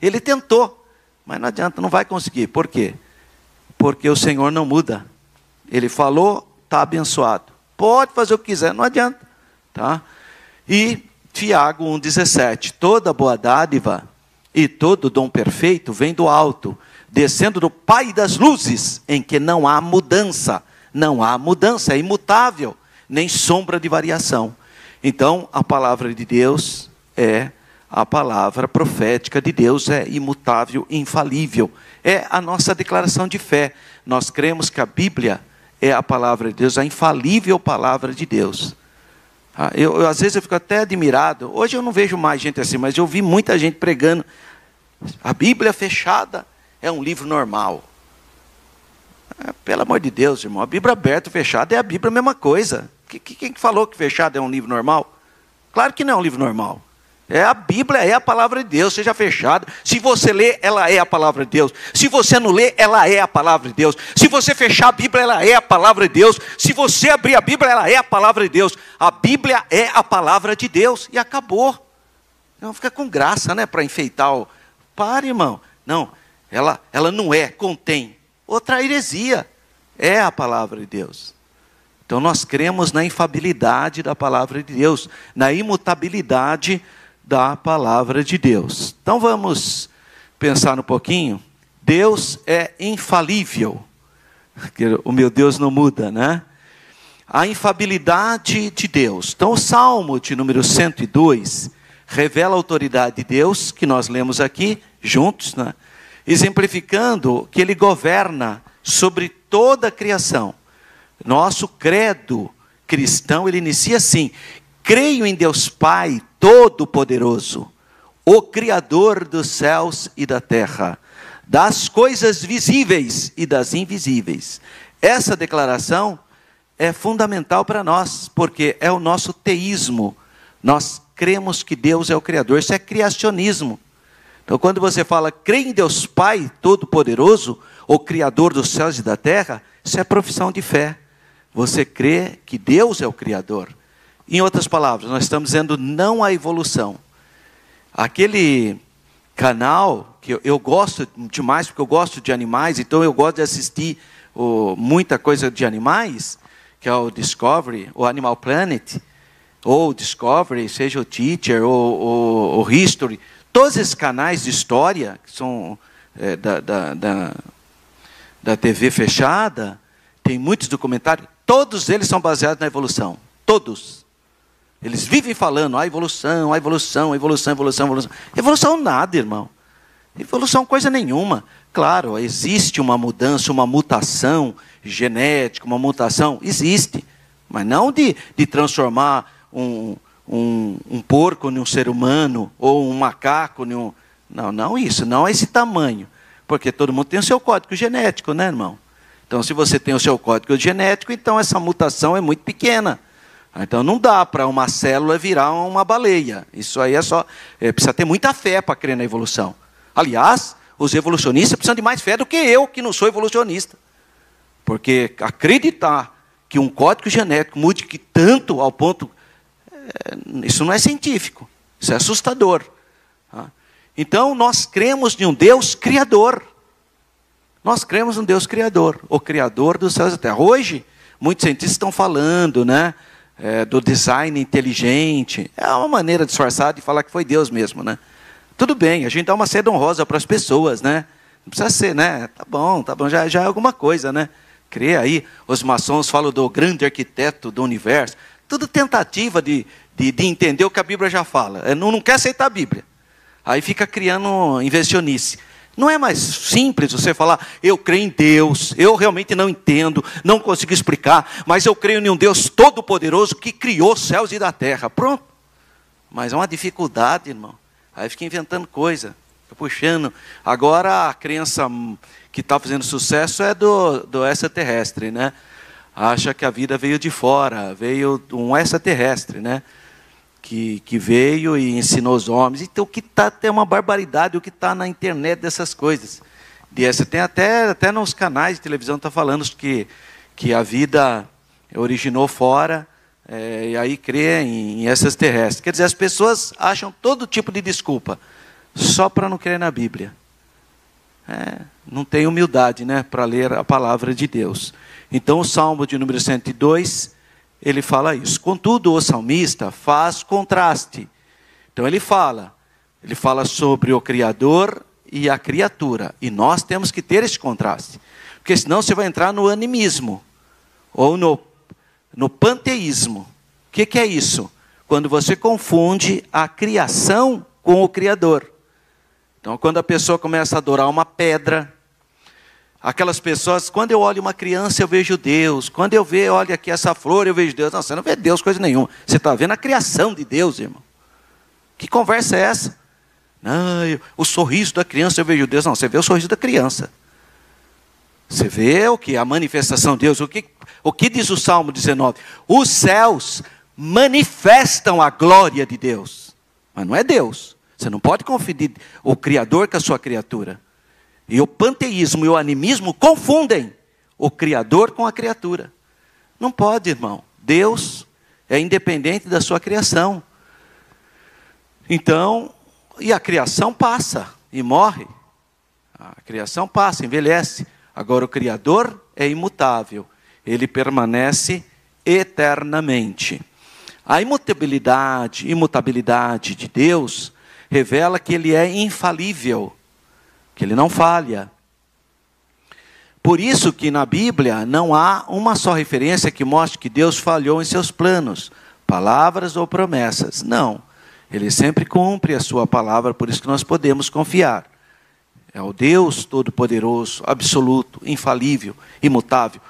Ele tentou, mas não adianta, não vai conseguir. Por quê? Porque o Senhor não muda. Ele falou, está abençoado. Pode fazer o que quiser, não adianta. Tá? E Tiago 1,17, toda boa dádiva e todo dom perfeito vem do alto, descendo do Pai das luzes, em que não há mudança. Não há mudança, é imutável, nem sombra de variação. Então, a palavra de Deus é a palavra profética de Deus, é imutável, infalível. É a nossa declaração de fé. Nós cremos que a Bíblia é a palavra de Deus, a infalível palavra de Deus. Às vezes eu fico até admirado. Hoje eu não vejo mais gente assim, mas eu vi muita gente pregando. A Bíblia fechada é um livro normal. Pelo amor de Deus, irmão. A Bíblia aberta e fechada é a Bíblia a mesma coisa. Quem falou que fechado é um livro normal? Claro que não é um livro normal. A Bíblia é a palavra de Deus, seja fechada. Se você lê, ela é a palavra de Deus. Se você não lê, ela é a palavra de Deus. Se você fechar a Bíblia, ela é a palavra de Deus. Se você abrir a Bíblia, ela é a palavra de Deus. A Bíblia é a palavra de Deus. E acabou. Não fica com graça, né? Para enfeitar o... Pare, irmão. Não, ela não é, contém. Outra heresia. É a palavra de Deus. Então nós cremos na infabilidade da palavra de Deus. Na imutabilidade da palavra de Deus. Então vamos pensar um pouquinho. Deus é infalível. O meu Deus não muda, né? A infabilidade de Deus. Então o Salmo de número 102 revela a autoridade de Deus, que nós lemos aqui juntos, né? Exemplificando que Ele governa sobre toda a criação. Nosso credo cristão, ele inicia assim: creio em Deus Pai Todo-Poderoso, o Criador dos céus e da terra, das coisas visíveis e das invisíveis. Essa declaração é fundamental para nós, porque é o nosso teísmo. Nós cremos que Deus é o Criador, isso é criacionismo. Então, quando você fala, crê em Deus Pai Todo-Poderoso, o Criador dos céus e da terra, isso é profissão de fé. Você crê que Deus é o Criador. Em outras palavras, nós estamos dizendo não à evolução. Aquele canal, que eu gosto demais, porque eu gosto de animais, então eu gosto de assistir muita coisa de animais, que é o Discovery, o Animal Planet, ou o Discovery, seja o Teacher, ou o History. Todos esses canais de história, que são da TV fechada, tem muitos documentários, todos eles são baseados na evolução. Todos. Eles vivem falando, a evolução, a evolução, a evolução, a evolução, a evolução. Evolução nada, irmão. Evolução coisa nenhuma. Claro, existe uma mudança, uma mutação genética, uma mutação, existe. Mas não de transformar um porco em um ser humano, ou um macaco em um... Não isso, não é esse tamanho. Porque todo mundo tem o seu código genético, né, irmão? Então, se você tem o seu código genético, então essa mutação é muito pequena. Então, não dá para uma célula virar uma baleia. Isso aí precisa ter muita fé para crer na evolução. Aliás, os evolucionistas precisam de mais fé do que eu, que não sou evolucionista. Porque acreditar que um código genético mude que tanto ao ponto... isso não é científico. Isso é assustador. Então, nós cremos em um Deus criador. Nós cremos em um Deus criador. O criador dos céus e da terra. Hoje, muitos cientistas estão falando, né? Do design inteligente. É uma maneira disfarçada de falar que foi Deus mesmo, né? Tudo bem, a gente dá uma seda honrosa para as pessoas, né? Não precisa ser, né? Tá bom, já é alguma coisa, né? Crê aí, os maçons falam do grande arquiteto do universo. Tudo tentativa de entender o que a Bíblia já fala. Não quer aceitar a Bíblia. Aí fica criando invencionice. Não é mais simples você falar, eu creio em Deus, eu realmente não entendo, não consigo explicar, mas eu creio em um Deus todo-poderoso que criou os céus e da terra. Pronto. Mas é uma dificuldade, irmão. Aí fica inventando coisa, fica puxando. Agora a crença que está fazendo sucesso é do extraterrestre, né? Acha que a vida veio de fora, veio um extraterrestre, né? Que veio e ensinou os homens. Então, o que está até uma barbaridade, o que está na internet dessas coisas. Tem até nos canais de televisão está falando que a vida originou fora, e aí crê em extraterrestres. Quer dizer, as pessoas acham todo tipo de desculpa, só para não crer na Bíblia. Não tem humildade, né, para ler a palavra de Deus. Então, o Salmo de número 102... ele fala isso. Contudo, o salmista faz contraste. Então ele fala sobre o Criador e a criatura. E nós temos que ter esse contraste. Porque senão você vai entrar no animismo. Ou no panteísmo. O que é isso? Quando você confunde a criação com o Criador. Então quando a pessoa começa a adorar uma pedra... Aquelas pessoas, quando eu olho uma criança, eu vejo Deus. Quando eu olho aqui essa flor, eu vejo Deus. Não, você não vê Deus coisa nenhuma. Você está vendo a criação de Deus, irmão. Que conversa é essa? Não, o sorriso da criança, eu vejo Deus. Não, você vê o sorriso da criança. Você vê o que? A manifestação de Deus. O que diz o Salmo 19? Os céus manifestam a glória de Deus. Mas não é Deus. Você não pode confundir o Criador com a sua criatura. E o panteísmo e o animismo confundem o Criador com a criatura. Não pode, irmão. Deus é independente da sua criação. Então, e a criação passa e morre. A criação passa, envelhece. Agora o Criador é imutável. Ele permanece eternamente. A imutabilidade de Deus revela que Ele é infalível. Que Ele não falha. Por isso que na Bíblia não há uma só referência que mostre que Deus falhou em seus planos, palavras ou promessas. Não. Ele sempre cumpre a sua palavra, por isso que nós podemos confiar. É o Deus Todo-Poderoso, absoluto, infalível, imutável.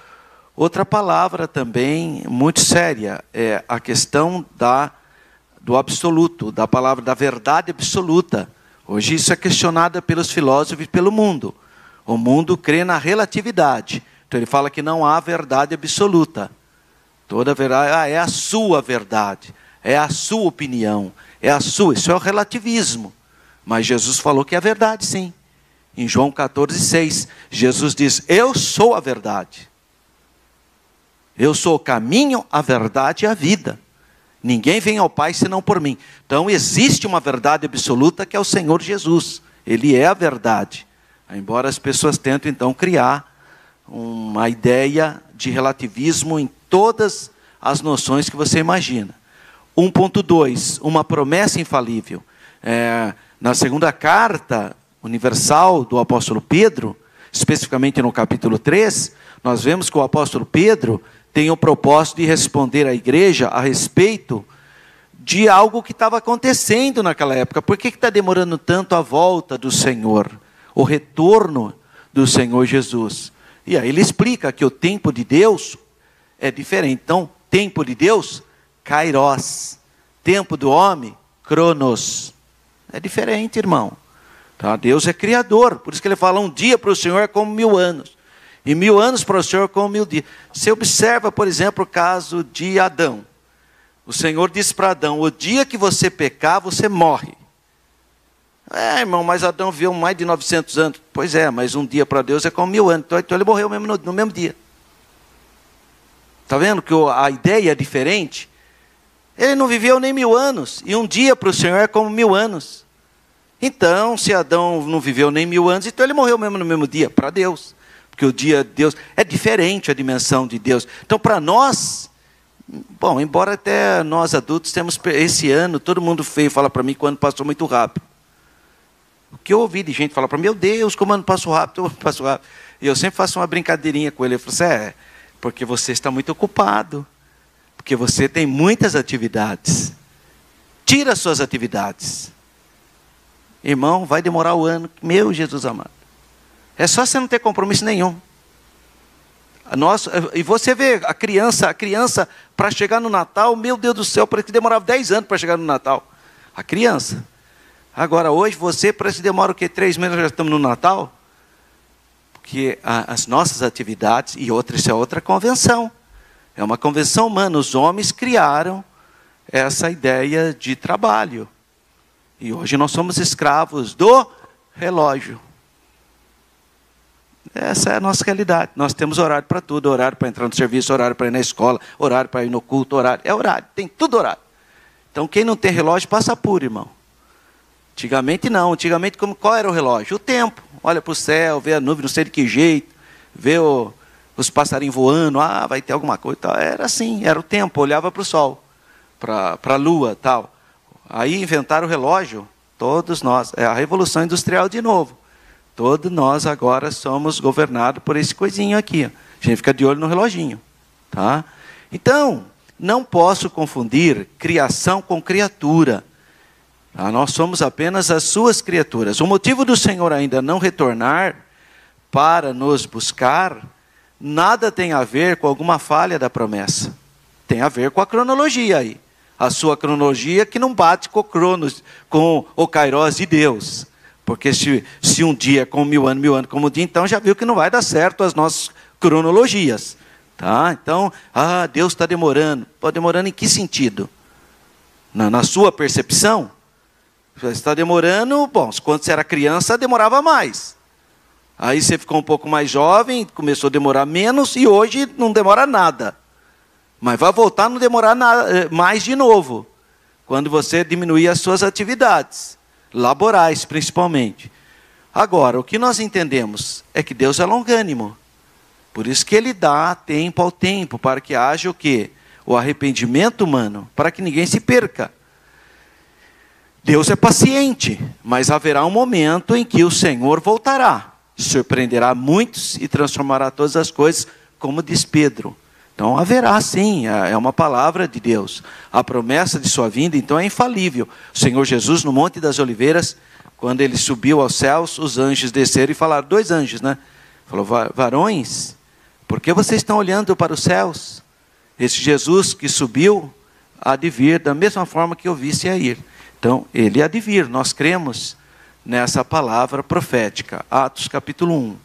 Outra palavra também muito séria é a questão do absoluto, da palavra da verdade absoluta. Hoje isso é questionado pelos filósofos e pelo mundo. O mundo crê na relatividade. Então ele fala que não há verdade absoluta. Toda verdade, é a sua verdade, é a sua opinião, é a sua, isso é o relativismo. Mas Jesus falou que é verdade, sim. Em João 14,6, Jesus diz: eu sou a verdade. Eu sou o caminho, a verdade e a vida. Ninguém vem ao Pai senão por mim. Então existe uma verdade absoluta que é o Senhor Jesus. Ele é a verdade. Embora as pessoas tentem então criar uma ideia de relativismo em todas as noções que você imagina. 1.2, uma promessa infalível. Na segunda carta universal do apóstolo Pedro, especificamente no capítulo 3, nós vemos que o apóstolo Pedro tem o propósito de responder à igreja a respeito de algo que estava acontecendo naquela época. Por que está demorando tanto a volta do Senhor? O retorno do Senhor Jesus. E aí ele explica que o tempo de Deus é diferente. Então, tempo de Deus, kairos. Tempo do homem, cronos. É diferente, irmão. Tá? Deus é criador. Por isso que ele fala, um dia para o Senhor é como 1000 anos. E 1000 anos para o Senhor como 1000 dias. Você observa, por exemplo, o caso de Adão. O Senhor disse para Adão, o dia que você pecar, você morre. Irmão, mas Adão viveu mais de 900 anos. Pois é, mas um dia para Deus é como 1000 anos. Então ele morreu mesmo no mesmo dia. Está vendo que a ideia é diferente? Ele não viveu nem 1000 anos. E um dia para o Senhor é como 1000 anos. Então, se Adão não viveu nem 1000 anos, então ele morreu mesmo no mesmo dia, para Deus. Porque o dia de Deus é diferente, a dimensão de Deus. Então, para nós, bom, embora até nós adultos temos, esse ano, todo mundo feio fala para mim que o ano passou muito rápido. O que eu ouvi de gente falar para mim, meu Deus, como o ano passou rápido, E eu sempre faço uma brincadeirinha com ele. Eu falo assim, porque você está muito ocupado. Porque você tem muitas atividades. Tira as suas atividades. Irmão, vai demorar o ano. Meu Jesus amado. É só você não ter compromisso nenhum. E você vê a criança para chegar no Natal, meu Deus do céu, parece que demorava 10 anos para chegar no Natal. A criança. Agora, hoje, parece que demora o quê? 3 meses, já estamos no Natal? Porque as nossas atividades, e isso é outra convenção. É uma convenção humana. Os homens criaram essa ideia de trabalho. E hoje nós somos escravos do relógio. Essa é a nossa realidade. Nós temos horário para tudo. Horário para entrar no serviço, horário para ir na escola, horário para ir no culto, horário. É horário, tem tudo horário. Então quem não tem relógio passa apuro, irmão. Antigamente não. Antigamente qual era o relógio? O tempo. Olha para o céu, vê a nuvem, não sei de que jeito. Vê os passarinhos voando. Vai ter alguma coisa. Tal. Era assim, era o tempo. Olhava para o sol, para a lua, tal. Aí inventaram o relógio, todos nós. É a Revolução Industrial de novo. Todos nós agora somos governados por esse coisinho aqui. A gente fica de olho no reloginho. Tá? Então, não posso confundir criação com criatura. Tá? Nós somos apenas as suas criaturas. O motivo do Senhor ainda não retornar para nos buscar, nada tem a ver com alguma falha da promessa. Tem a ver com a cronologia aí. A sua cronologia que não bate com o kairos de Deus. Porque se um dia é com 1000 anos como um dia, então já viu que não vai dar certo as nossas cronologias. Tá? Então, Deus está demorando. Está demorando em que sentido? Na sua percepção? Está demorando, bom, quando você era criança, demorava mais. Aí você ficou um pouco mais jovem, começou a demorar menos, e hoje não demora nada. Mas vai voltar a não demorar nada, mais de novo, quando você diminuir as suas atividades, laborais principalmente. Agora, o que nós entendemos é que Deus é longânimo. Por isso que Ele dá tempo ao tempo, para que haja o quê? O arrependimento humano, para que ninguém se perca. Deus é paciente, mas haverá um momento em que o Senhor voltará, surpreenderá muitos e transformará todas as coisas, como diz Pedro. Então haverá sim, é uma palavra de Deus. A promessa de sua vinda, então, é infalível. O Senhor Jesus, no Monte das Oliveiras, quando Ele subiu aos céus, os anjos desceram e falaram, 2 anjos, né? Falou, varões, por que vocês estão olhando para os céus? Esse Jesus que subiu, há de vir da mesma forma que eu visse a ir. Então, Ele há de vir, nós cremos nessa palavra profética. Atos capítulo 1.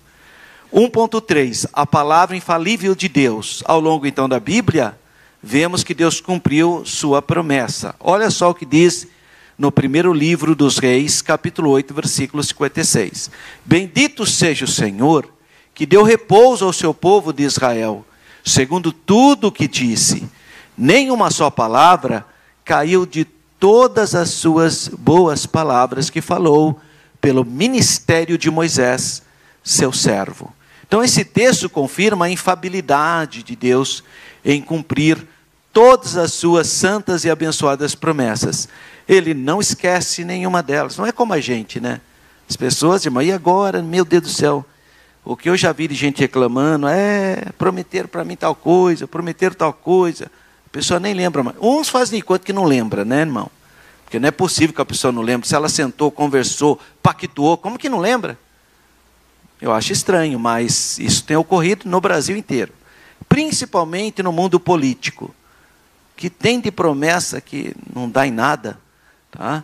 1.3, a palavra infalível de Deus. Ao longo então da Bíblia, vemos que Deus cumpriu sua promessa. Olha só o que diz no primeiro livro dos Reis, capítulo 8, versículo 56. Bendito seja o Senhor, que deu repouso ao seu povo de Israel, segundo tudo o que disse. Nem uma só palavra caiu de todas as suas boas palavras que falou pelo ministério de Moisés, seu servo. Então esse texto confirma a infalibilidade de Deus em cumprir todas as suas santas e abençoadas promessas. Ele não esquece nenhuma delas. Não é como a gente, né? As pessoas, irmão, e agora, meu Deus do céu, o que eu já vi de gente reclamando prometeram para mim tal coisa, prometeram tal coisa. A pessoa nem lembra mais. Uns fazem de conta que não lembra, né, irmão? Porque não é possível que a pessoa não lembre. Se ela sentou, conversou, pactuou, como que não lembra? Eu acho estranho, mas isso tem ocorrido no Brasil inteiro. Principalmente no mundo político, que tem de promessa que não dá em nada, tá?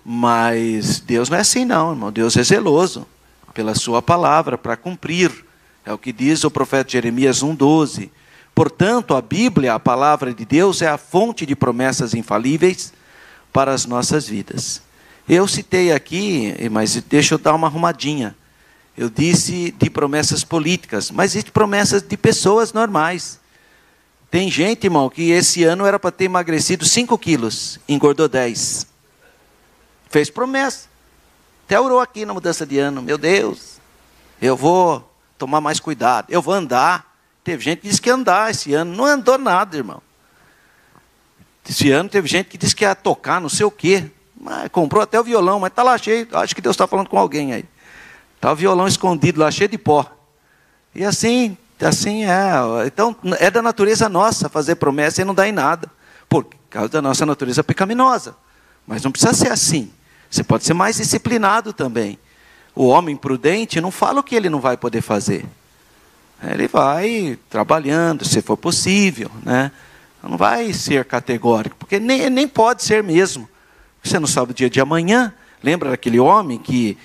Mas Deus não é assim não, irmão. Deus é zeloso pela sua palavra para cumprir. É o que diz o profeta Jeremias 1,12. Portanto, a Bíblia, a palavra de Deus, é a fonte de promessas infalíveis para as nossas vidas. Eu citei aqui, mas deixa eu dar uma arrumadinha. Eu disse de promessas políticas, mas existem promessas de pessoas normais. Tem gente, irmão, que esse ano era para ter emagrecido 5 quilos, engordou 10. Fez promessa. Até orou aqui na mudança de ano. Meu Deus, eu vou tomar mais cuidado, eu vou andar. Teve gente que disse que ia andar esse ano, não andou nada, irmão. Esse ano teve gente que disse que ia tocar não sei o quê. Mas comprou até o violão, mas está lá cheio. Acho que Deus está falando com alguém aí. Está o violão escondido lá, cheio de pó. E assim é. Então, é da natureza nossa fazer promessa e não dá em nada. Por causa da nossa natureza pecaminosa. Mas não precisa ser assim. Você pode ser mais disciplinado também. O homem prudente não fala o que ele não vai poder fazer. Ele vai trabalhando, se for possível, né? Não vai ser categórico, porque nem pode ser mesmo. Você não sabe o dia de amanhã. Lembra daquele homem que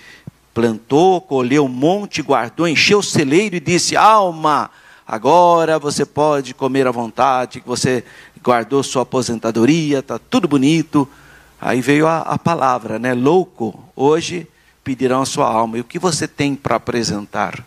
plantou, colheu um monte, guardou, encheu o celeiro e disse: alma, agora você pode comer à vontade, que você guardou sua aposentadoria, está tudo bonito. Aí veio a palavra, né? Louco, hoje pedirão a sua alma. E o que você tem para apresentar?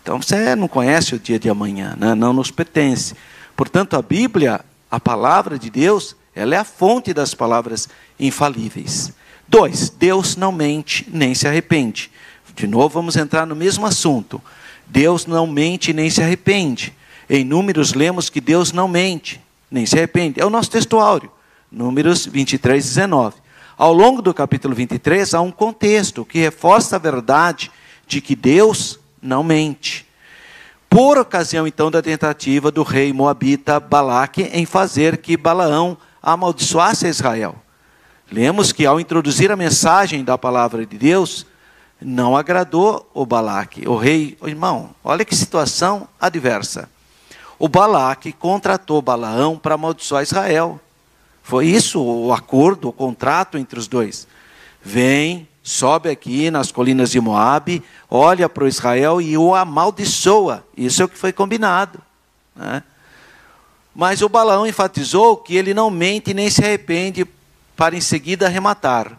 Então você não conhece o dia de amanhã, né? Não nos pertence. Portanto, a Bíblia, a palavra de Deus, ela é a fonte das palavras infalíveis. 2, Deus não mente nem se arrepende. De novo, vamos entrar no mesmo assunto. Deus não mente nem se arrepende. Em Números lemos que Deus não mente nem se arrepende. É o nosso textuário, Números 23, 19. Ao longo do capítulo 23, há um contexto que reforça a verdade de que Deus não mente. Por ocasião, então, da tentativa do rei moabita Balaque em fazer que Balaão amaldiçoasse Israel. Lemos que ao introduzir a mensagem da palavra de Deus, não agradou o Balaque. O rei, irmão, olha que situação adversa. O Balaque contratou Balaão para amaldiçoar Israel. Foi isso o acordo, o contrato entre os dois. Vem, sobe aqui nas colinas de Moabe, olha para o Israel e o amaldiçoa. Isso é o que foi combinado, né? Mas o Balaão enfatizou que ele não mente nem se arrepende para em seguida arrematar.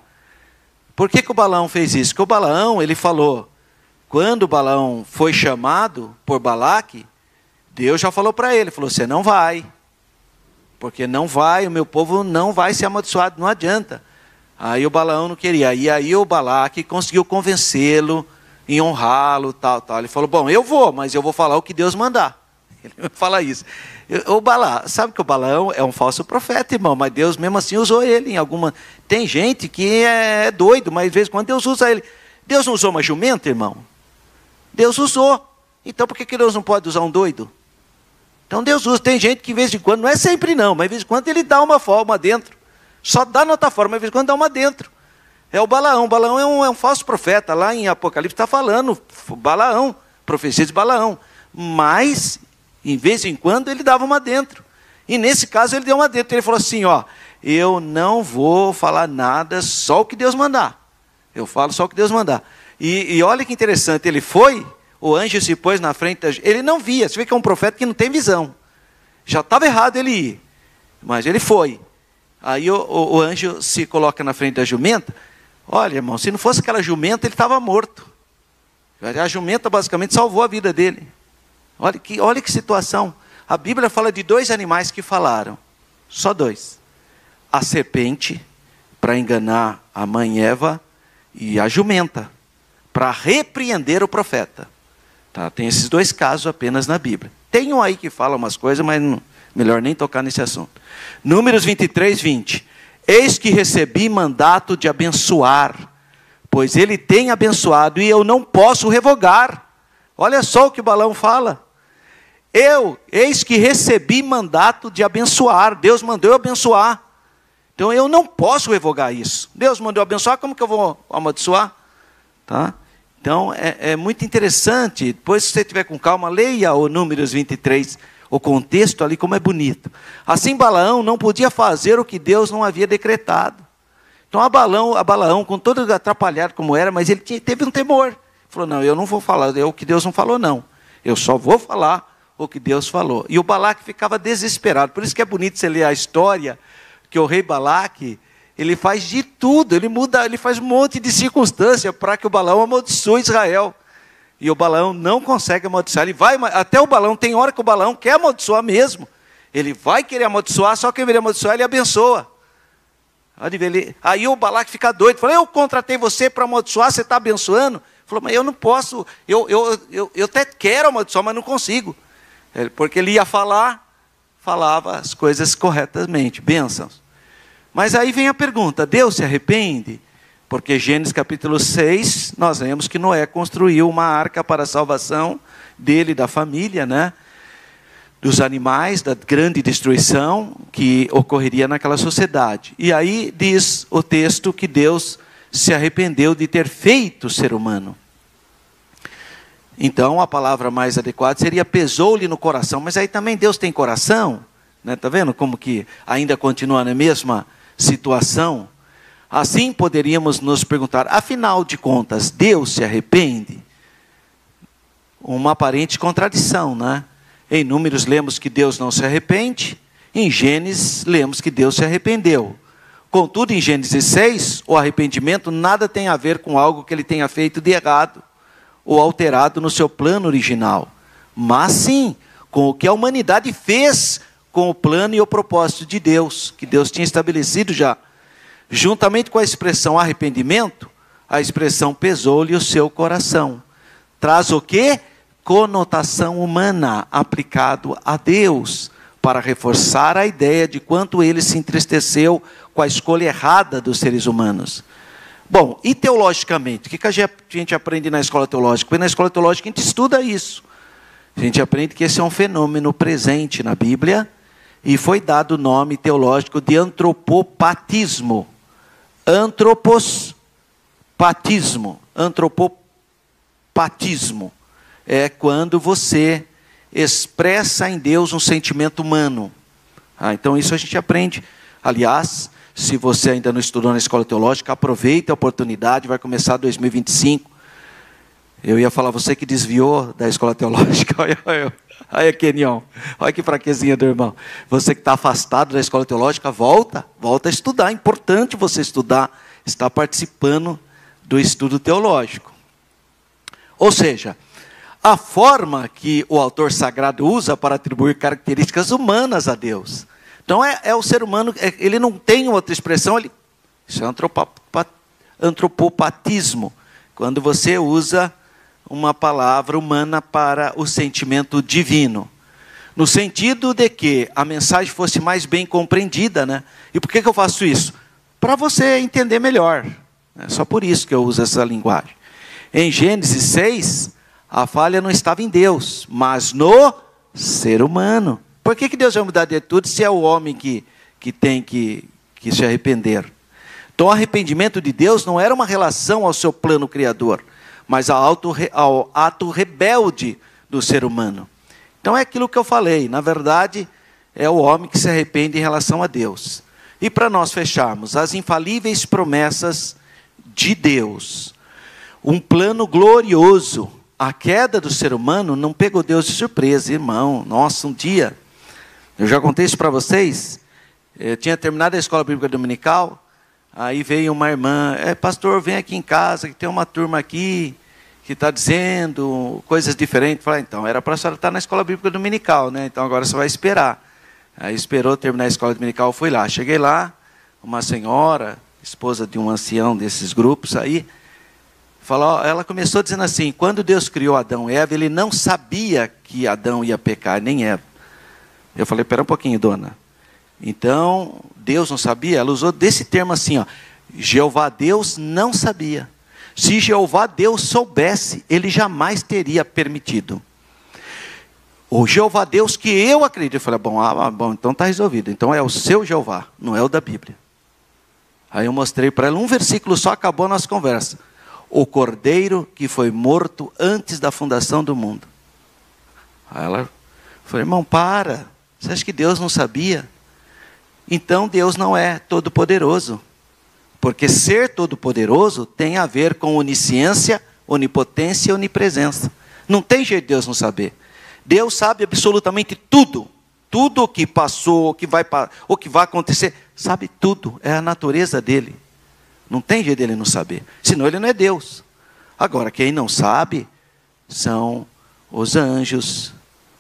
Por que o Balaão fez isso? Porque o Balaão, ele falou, quando o Balaão foi chamado por Balaque, Deus já falou para ele, falou: você não vai, porque não vai, o meu povo não vai ser amaldiçoado, não adianta. Aí o Balaão não queria, e aí o Balaque conseguiu convencê-lo, em honrá-lo, tal. Ele falou: bom, eu vou, mas eu vou falar o que Deus mandar. Ele vai falar isso. Sabe que o Balaão é um falso profeta, irmão, mas Deus mesmo assim usou ele em alguma... Tem gente que é doido, mas de vez em quando Deus usa ele. Deus não usou uma jumenta, irmão? Deus usou. Então por que Deus não pode usar um doido? Então Deus usa. Tem gente que de vez em quando, não é sempre não, mas de vez em quando ele dá uma forma dentro. Só dá outra forma, mas de vez em quando dá uma dentro. É o Balaão. Balaão é um falso profeta. Lá em Apocalipse está falando Balaão, profecia de Balaão. Mas, em vez em quando, ele dava uma dentro. E nesse caso ele deu uma dentro. Ele falou assim: ó, eu não vou falar nada, só o que Deus mandar. Eu falo só o que Deus mandar. E olha que interessante, ele foi, o anjo se pôs na frente, ele não via. Você vê que é um profeta que não tem visão. Já estava errado ele ir. Mas ele foi. Aí o anjo se coloca na frente da jumenta. Olha, irmão, se não fosse aquela jumenta, ele estava morto. A jumenta basicamente salvou a vida dele. Olha que situação. A Bíblia fala de 2 animais que falaram. Só 2. A serpente, para enganar a mãe Eva, e a jumenta, para repreender o profeta. Tá? Tem esses 2 casos apenas na Bíblia. Tem um aí que fala umas coisas, mas melhor nem tocar nesse assunto. Números 23, 20. Eis que recebi mandato de abençoar, pois ele tem abençoado e eu não posso revogar. Olha só o que Balaão fala. Eis que recebi mandato de abençoar. Deus mandou eu abençoar. Então eu não posso revogar isso. Deus mandou eu abençoar, como que eu vou amaldiçoar? Tá? Então é muito interessante. Depois, se você tiver com calma, leia o Números 23, o contexto ali, como é bonito. Assim Balaão não podia fazer o que Deus não havia decretado. Então a Balaão, com todo atrapalhado como era, mas ele teve um temor. Ele falou, não, eu não vou falar o que Deus não falou, não. Eu só vou falar o que Deus falou. E o Balaque ficava desesperado. Por isso que é bonito você ler a história, que o rei Balaque, ele faz de tudo, ele faz um monte de circunstância para que o Balaão amaldiçoe Israel. E o Balaão não consegue amaldiçoar. Até o Balaão, tem hora que o Balaão quer amaldiçoar mesmo. Ele vai querer amaldiçoar, só que ele amaldiçoar, ele abençoa. Aí o Balaque fica doido, fala, eu contratei você para amaldiçoar, você está abençoando? Ele falou, mas eu não posso, eu até quero amaldiçoar, mas não consigo. Porque ele ia falava as coisas corretamente, bênçãos. Mas aí vem a pergunta, Deus se arrepende? Porque Gênesis capítulo 6, nós vemos que Noé construiu uma arca para a salvação dele e da família, né? Dos animais, da grande destruição que ocorreria naquela sociedade. E aí diz o texto que Deus se arrependeu de ter feito o ser humano. Então a palavra mais adequada seria pesou-lhe no coração. Mas aí também Deus tem coração, né? Tá vendo como que ainda continua na mesma situação? Assim poderíamos nos perguntar, afinal de contas, Deus se arrepende? Uma aparente contradição, né? Em Números lemos que Deus não se arrepende, em Gênesis lemos que Deus se arrependeu. Contudo, em Gênesis 6, o arrependimento nada tem a ver com algo que ele tenha feito de errado, ou alterado no seu plano original, mas sim com o que a humanidade fez com o plano e o propósito de Deus, que Deus tinha estabelecido já. Juntamente com a expressão arrependimento, a expressão pesou-lhe o seu coração. Traz o quê? Conotação humana aplicado a Deus, para reforçar a ideia de quanto ele se entristeceu com a escolha errada dos seres humanos. Bom, e teologicamente? O que a gente aprende na escola teológica? Porque na escola teológica a gente estuda isso. A gente aprende que esse é um fenômeno presente na Bíblia e foi dado o nome teológico de antropopatismo. Antropopatismo é quando você expressa em Deus um sentimento humano. Então isso a gente aprende. Aliás, se você ainda não estudou na escola teológica, aproveite a oportunidade, vai começar 2025. Eu ia falar, você que desviou da escola teológica, olha Kenion, olha que fraquezinha do irmão. Você que está afastado da escola teológica, volta a estudar, é importante você estudar, estar participando do estudo teológico. Ou seja, a forma que o autor sagrado usa para atribuir características humanas a Deus. Então é o ser humano, ele não tem outra expressão, isso é antropopatismo, quando você usa uma palavra humana para o sentimento divino. No sentido de que a mensagem fosse mais bem compreendida, né? E por que eu faço isso? Para você entender melhor. É só por isso que eu uso essa linguagem. Em Gênesis 6, a falha não estava em Deus, mas no ser humano. Por que Deus vai mudar de atitude se é o homem que tem que se arrepender? Então o arrependimento de Deus não era uma relação ao seu plano criador, mas ao ato rebelde do ser humano. Então é aquilo que eu falei, na verdade é o homem que se arrepende em relação a Deus. E para nós fecharmos, as infalíveis promessas de Deus, um plano glorioso. A queda do ser humano não pegou Deus de surpresa, irmão. Nossa, um dia, eu já contei isso para vocês, Eu tinha terminado a escola bíblica dominical, aí veio uma irmã, pastor, vem aqui em casa, que tem uma turma aqui que está dizendo coisas diferentes. Eu falei, então, era para a senhora estar na escola bíblica dominical, né? Então agora você vai esperar. Aí esperou terminar a escola dominical, fui lá. Cheguei lá, uma senhora, esposa de um ancião desses grupos aí, falou, ela começou dizendo assim, quando Deus criou Adão e Eva, ele não sabia que Adão ia pecar, nem Eva. Eu falei, espera um pouquinho, dona. Então, Deus não sabia? Ela usou desse termo assim, ó, Jeová Deus não sabia. Se Jeová Deus soubesse, ele jamais teria permitido. O Jeová Deus que eu acredito. Eu falei, bom, então está resolvido. Então é o seu Jeová, não é o da Bíblia. Aí eu mostrei para ela um versículo só, acabou a nossa conversa. O cordeiro que foi morto antes da fundação do mundo. Aí ela falou, irmão, para. Você acha que Deus não sabia? Então Deus não é todo-poderoso. Porque ser todo-poderoso tem a ver com onisciência, onipotência e onipresença. Não tem jeito de Deus não saber. Deus sabe absolutamente tudo. Tudo o que passou, o que vai acontecer. Sabe tudo. É a natureza dele. Não tem jeito dele não saber. Senão ele não é Deus. Agora, quem não sabe são os anjos,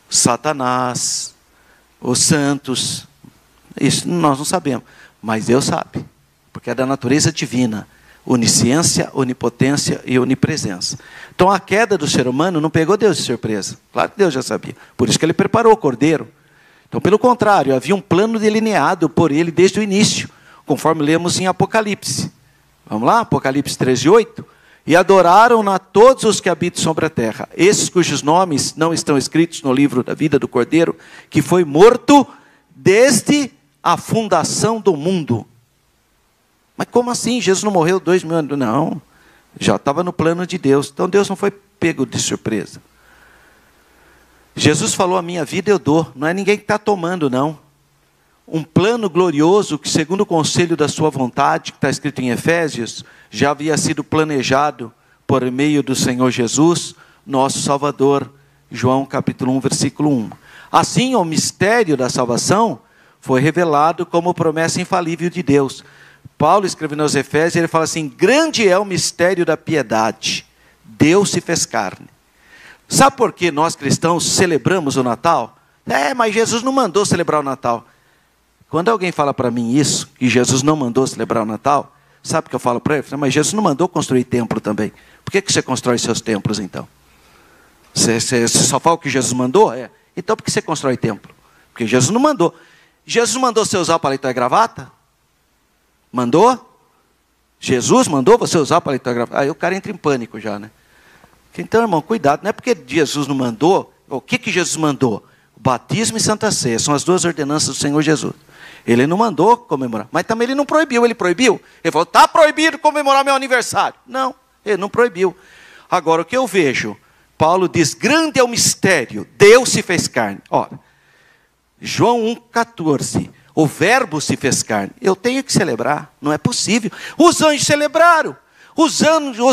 Satanás, os santos. Isso nós não sabemos. Mas Deus sabe. Porque é da natureza divina. Onisciência, onipotência e onipresença. Então a queda do ser humano não pegou Deus de surpresa. Claro que Deus já sabia. Por isso que ele preparou o cordeiro. Então, pelo contrário, havia um plano delineado por ele desde o início. Conforme lemos em Apocalipse. Vamos lá, Apocalipse 13:8. E adoraram-na todos os que habitam sobre a terra. Esses cujos nomes não estão escritos no livro da vida do Cordeiro, que foi morto desde a fundação do mundo. Mas como assim? Jesus não morreu 2000 anos? Não, já estava no plano de Deus. Então Deus não foi pego de surpresa. Jesus falou, a minha vida eu dou. Não é ninguém que está tomando, não. Um plano glorioso que, segundo o conselho da sua vontade, que está escrito em Efésios, já havia sido planejado por meio do Senhor Jesus, nosso Salvador. João capítulo 1, versículo 1. Assim, o mistério da salvação foi revelado como promessa infalível de Deus. Paulo escrevendo aos Efésios, ele fala assim, grande é o mistério da piedade. Deus se fez carne. Sabe por que nós cristãos celebramos o Natal? Mas Jesus não mandou celebrar o Natal. Quando alguém fala para mim isso, que Jesus não mandou celebrar o Natal, sabe o que eu falo para ele? Mas Jesus não mandou construir templo também. Por que você constrói seus templos então? Você só fala o que Jesus mandou? Então por que você constrói templo? Porque Jesus não mandou. Jesus mandou você usar paletó e gravata? Mandou? Jesus mandou você usar paletó e gravata? Aí o cara entra em pânico já, né? Então, irmão, cuidado. Não é porque Jesus não mandou. O que Jesus mandou? O batismo e Santa Ceia. São as duas ordenanças do Senhor Jesus. Ele não mandou comemorar. Mas também ele não proibiu. Ele proibiu? Ele falou, está proibido comemorar meu aniversário. Não, ele não proibiu. Agora, o que eu vejo? Paulo diz, grande é o mistério. Deus se fez carne. Olha, João 1,14. O verbo se fez carne. Eu tenho que celebrar. Não é possível. Os anjos celebraram. Os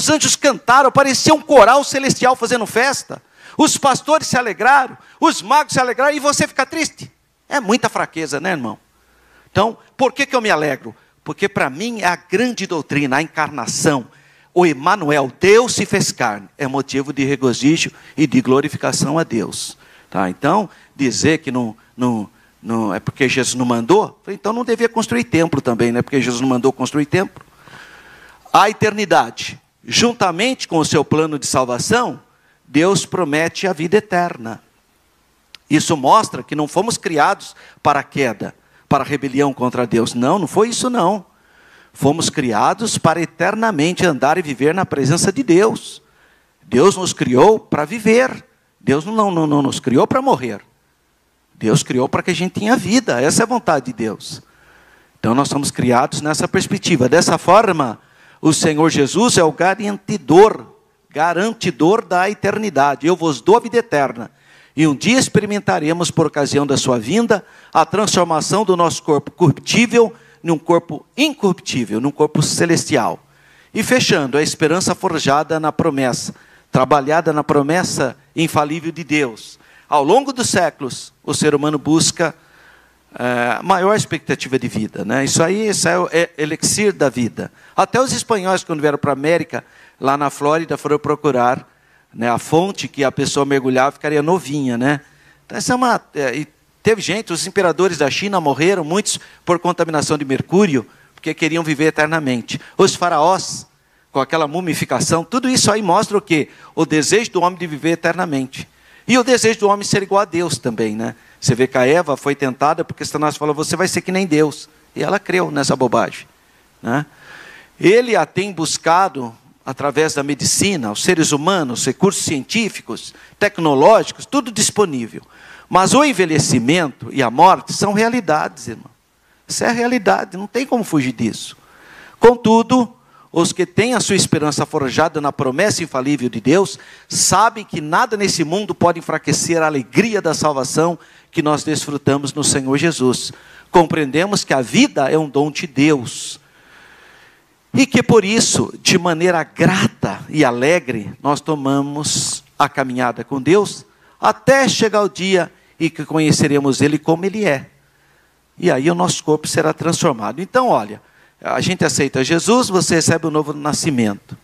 anjos cantaram. Parecia um coral celestial fazendo festa. Os pastores se alegraram. Os magos se alegraram. E você fica triste. É muita fraqueza, né, irmão? Então, por que eu me alegro? Porque para mim é a grande doutrina, a encarnação. O Emanuel, Deus se fez carne. É motivo de regozijo e de glorificação a Deus. Tá? Então, dizer que não é porque Jesus não mandou, então não devia construir templo também, né? Porque Jesus não mandou construir templo. A eternidade, juntamente com o seu plano de salvação, Deus promete a vida eterna. Isso mostra que não fomos criados para a queda, para a rebelião contra Deus. Não foi isso não. Fomos criados para eternamente andar e viver na presença de Deus. Deus nos criou para viver. Deus não nos criou para morrer. Deus criou para que a gente tenha vida. Essa é a vontade de Deus. Então nós somos criados nessa perspectiva. Dessa forma, o Senhor Jesus é o garantidor da eternidade. Eu vos dou a vida eterna. E um dia experimentaremos, por ocasião da sua vinda, a transformação do nosso corpo corruptível num corpo incorruptível, num corpo celestial. E fechando, a esperança forjada na promessa, trabalhada na promessa infalível de Deus. Ao longo dos séculos, o ser humano busca maior expectativa de vida, né? Isso é o elixir da vida. Até os espanhóis, quando vieram para a América, lá na Flórida, foram procurar, né, a fonte que a pessoa mergulhava ficaria novinha, né? Então, e teve gente, os imperadores da China morreram, muitos por contaminação de mercúrio, porque queriam viver eternamente. Os faraós, com aquela mumificação, tudo isso aí mostra o quê? O desejo do homem de viver eternamente. E o desejo do homem ser igual a Deus também, né? Você vê que a Eva foi tentada porque Satanás falou, você vai ser que nem Deus. E ela creu nessa bobagem, né? Ele a tem buscado através da medicina, os seres humanos, recursos científicos, tecnológicos, tudo disponível. Mas o envelhecimento e a morte são realidades, irmão. Isso é a realidade, não tem como fugir disso. Contudo, os que têm a sua esperança forjada na promessa infalível de Deus, sabem que nada nesse mundo pode enfraquecer a alegria da salvação que nós desfrutamos no Senhor Jesus. Compreendemos que a vida é um dom de Deus. E que por isso, de maneira grata e alegre, nós tomamos a caminhada com Deus, até chegar o dia em que conheceremos Ele como Ele é. E aí o nosso corpo será transformado. Então, olha, a gente aceita Jesus, você recebe o novo nascimento.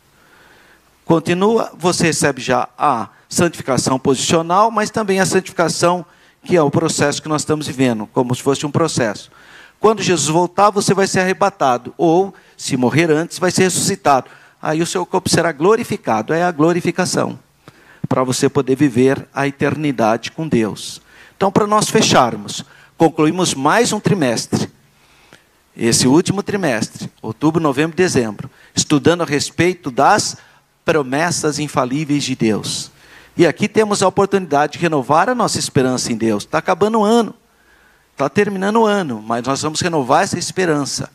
Continua, você recebe já a santificação posicional, mas também a santificação, que é o processo que nós estamos vivendo, como se fosse um processo. Quando Jesus voltar, você vai ser arrebatado, ou, se morrer antes, vai ser ressuscitado. Aí o seu corpo será glorificado, é a glorificação, para você poder viver a eternidade com Deus. Então, para nós fecharmos, concluímos mais um trimestre. Esse último trimestre, outubro, novembro, dezembro, estudando a respeito das promessas infalíveis de Deus. E aqui temos a oportunidade de renovar a nossa esperança em Deus. Está acabando o ano, está terminando o ano, mas nós vamos renovar essa esperança.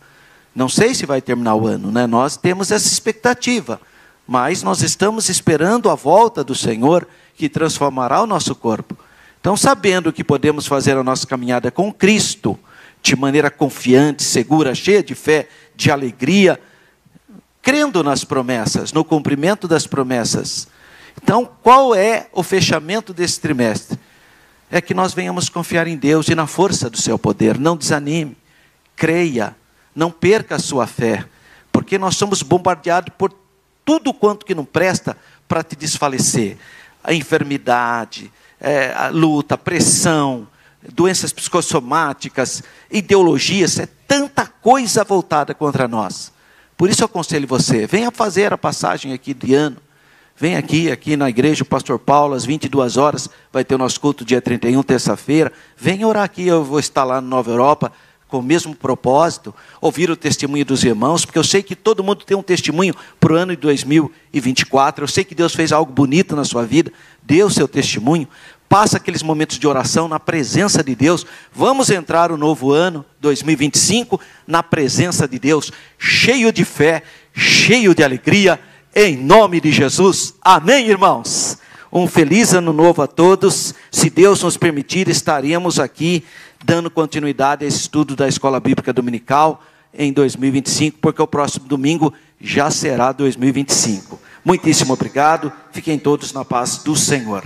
Não sei se vai terminar o ano, né? Nós temos essa expectativa, mas nós estamos esperando a volta do Senhor, que transformará o nosso corpo. Então, sabendo que podemos fazer a nossa caminhada com Cristo, de maneira confiante, segura, cheia de fé, de alegria, crendo nas promessas, no cumprimento das promessas. Então, qual é o fechamento desse trimestre? É que nós venhamos confiar em Deus e na força do seu poder. Não desanime, creia, não perca a sua fé, porque nós somos bombardeados por tudo quanto que não presta para te desfalecer. A enfermidade, a luta, a pressão, doenças psicossomáticas, ideologias, é tanta coisa voltada contra nós. Por isso eu aconselho você, venha fazer a passagem aqui de ano, vem aqui na igreja, o pastor Paulo, às 22 horas, vai ter o nosso culto dia 31, terça-feira, venha orar aqui, eu vou estar lá no Nova Europa, com o mesmo propósito, ouvir o testemunho dos irmãos, porque eu sei que todo mundo tem um testemunho para o ano de 2024, eu sei que Deus fez algo bonito na sua vida, dê o seu testemunho, passa aqueles momentos de oração na presença de Deus. Vamos entrar o novo ano, 2025, na presença de Deus, cheio de fé, cheio de alegria, em nome de Jesus. Amém, irmãos? Um feliz ano novo a todos. Se Deus nos permitir, estaremos aqui dando continuidade a esse estudo da Escola Bíblica Dominical em 2025, porque o próximo domingo já será 2025. Muitíssimo obrigado. Fiquem todos na paz do Senhor.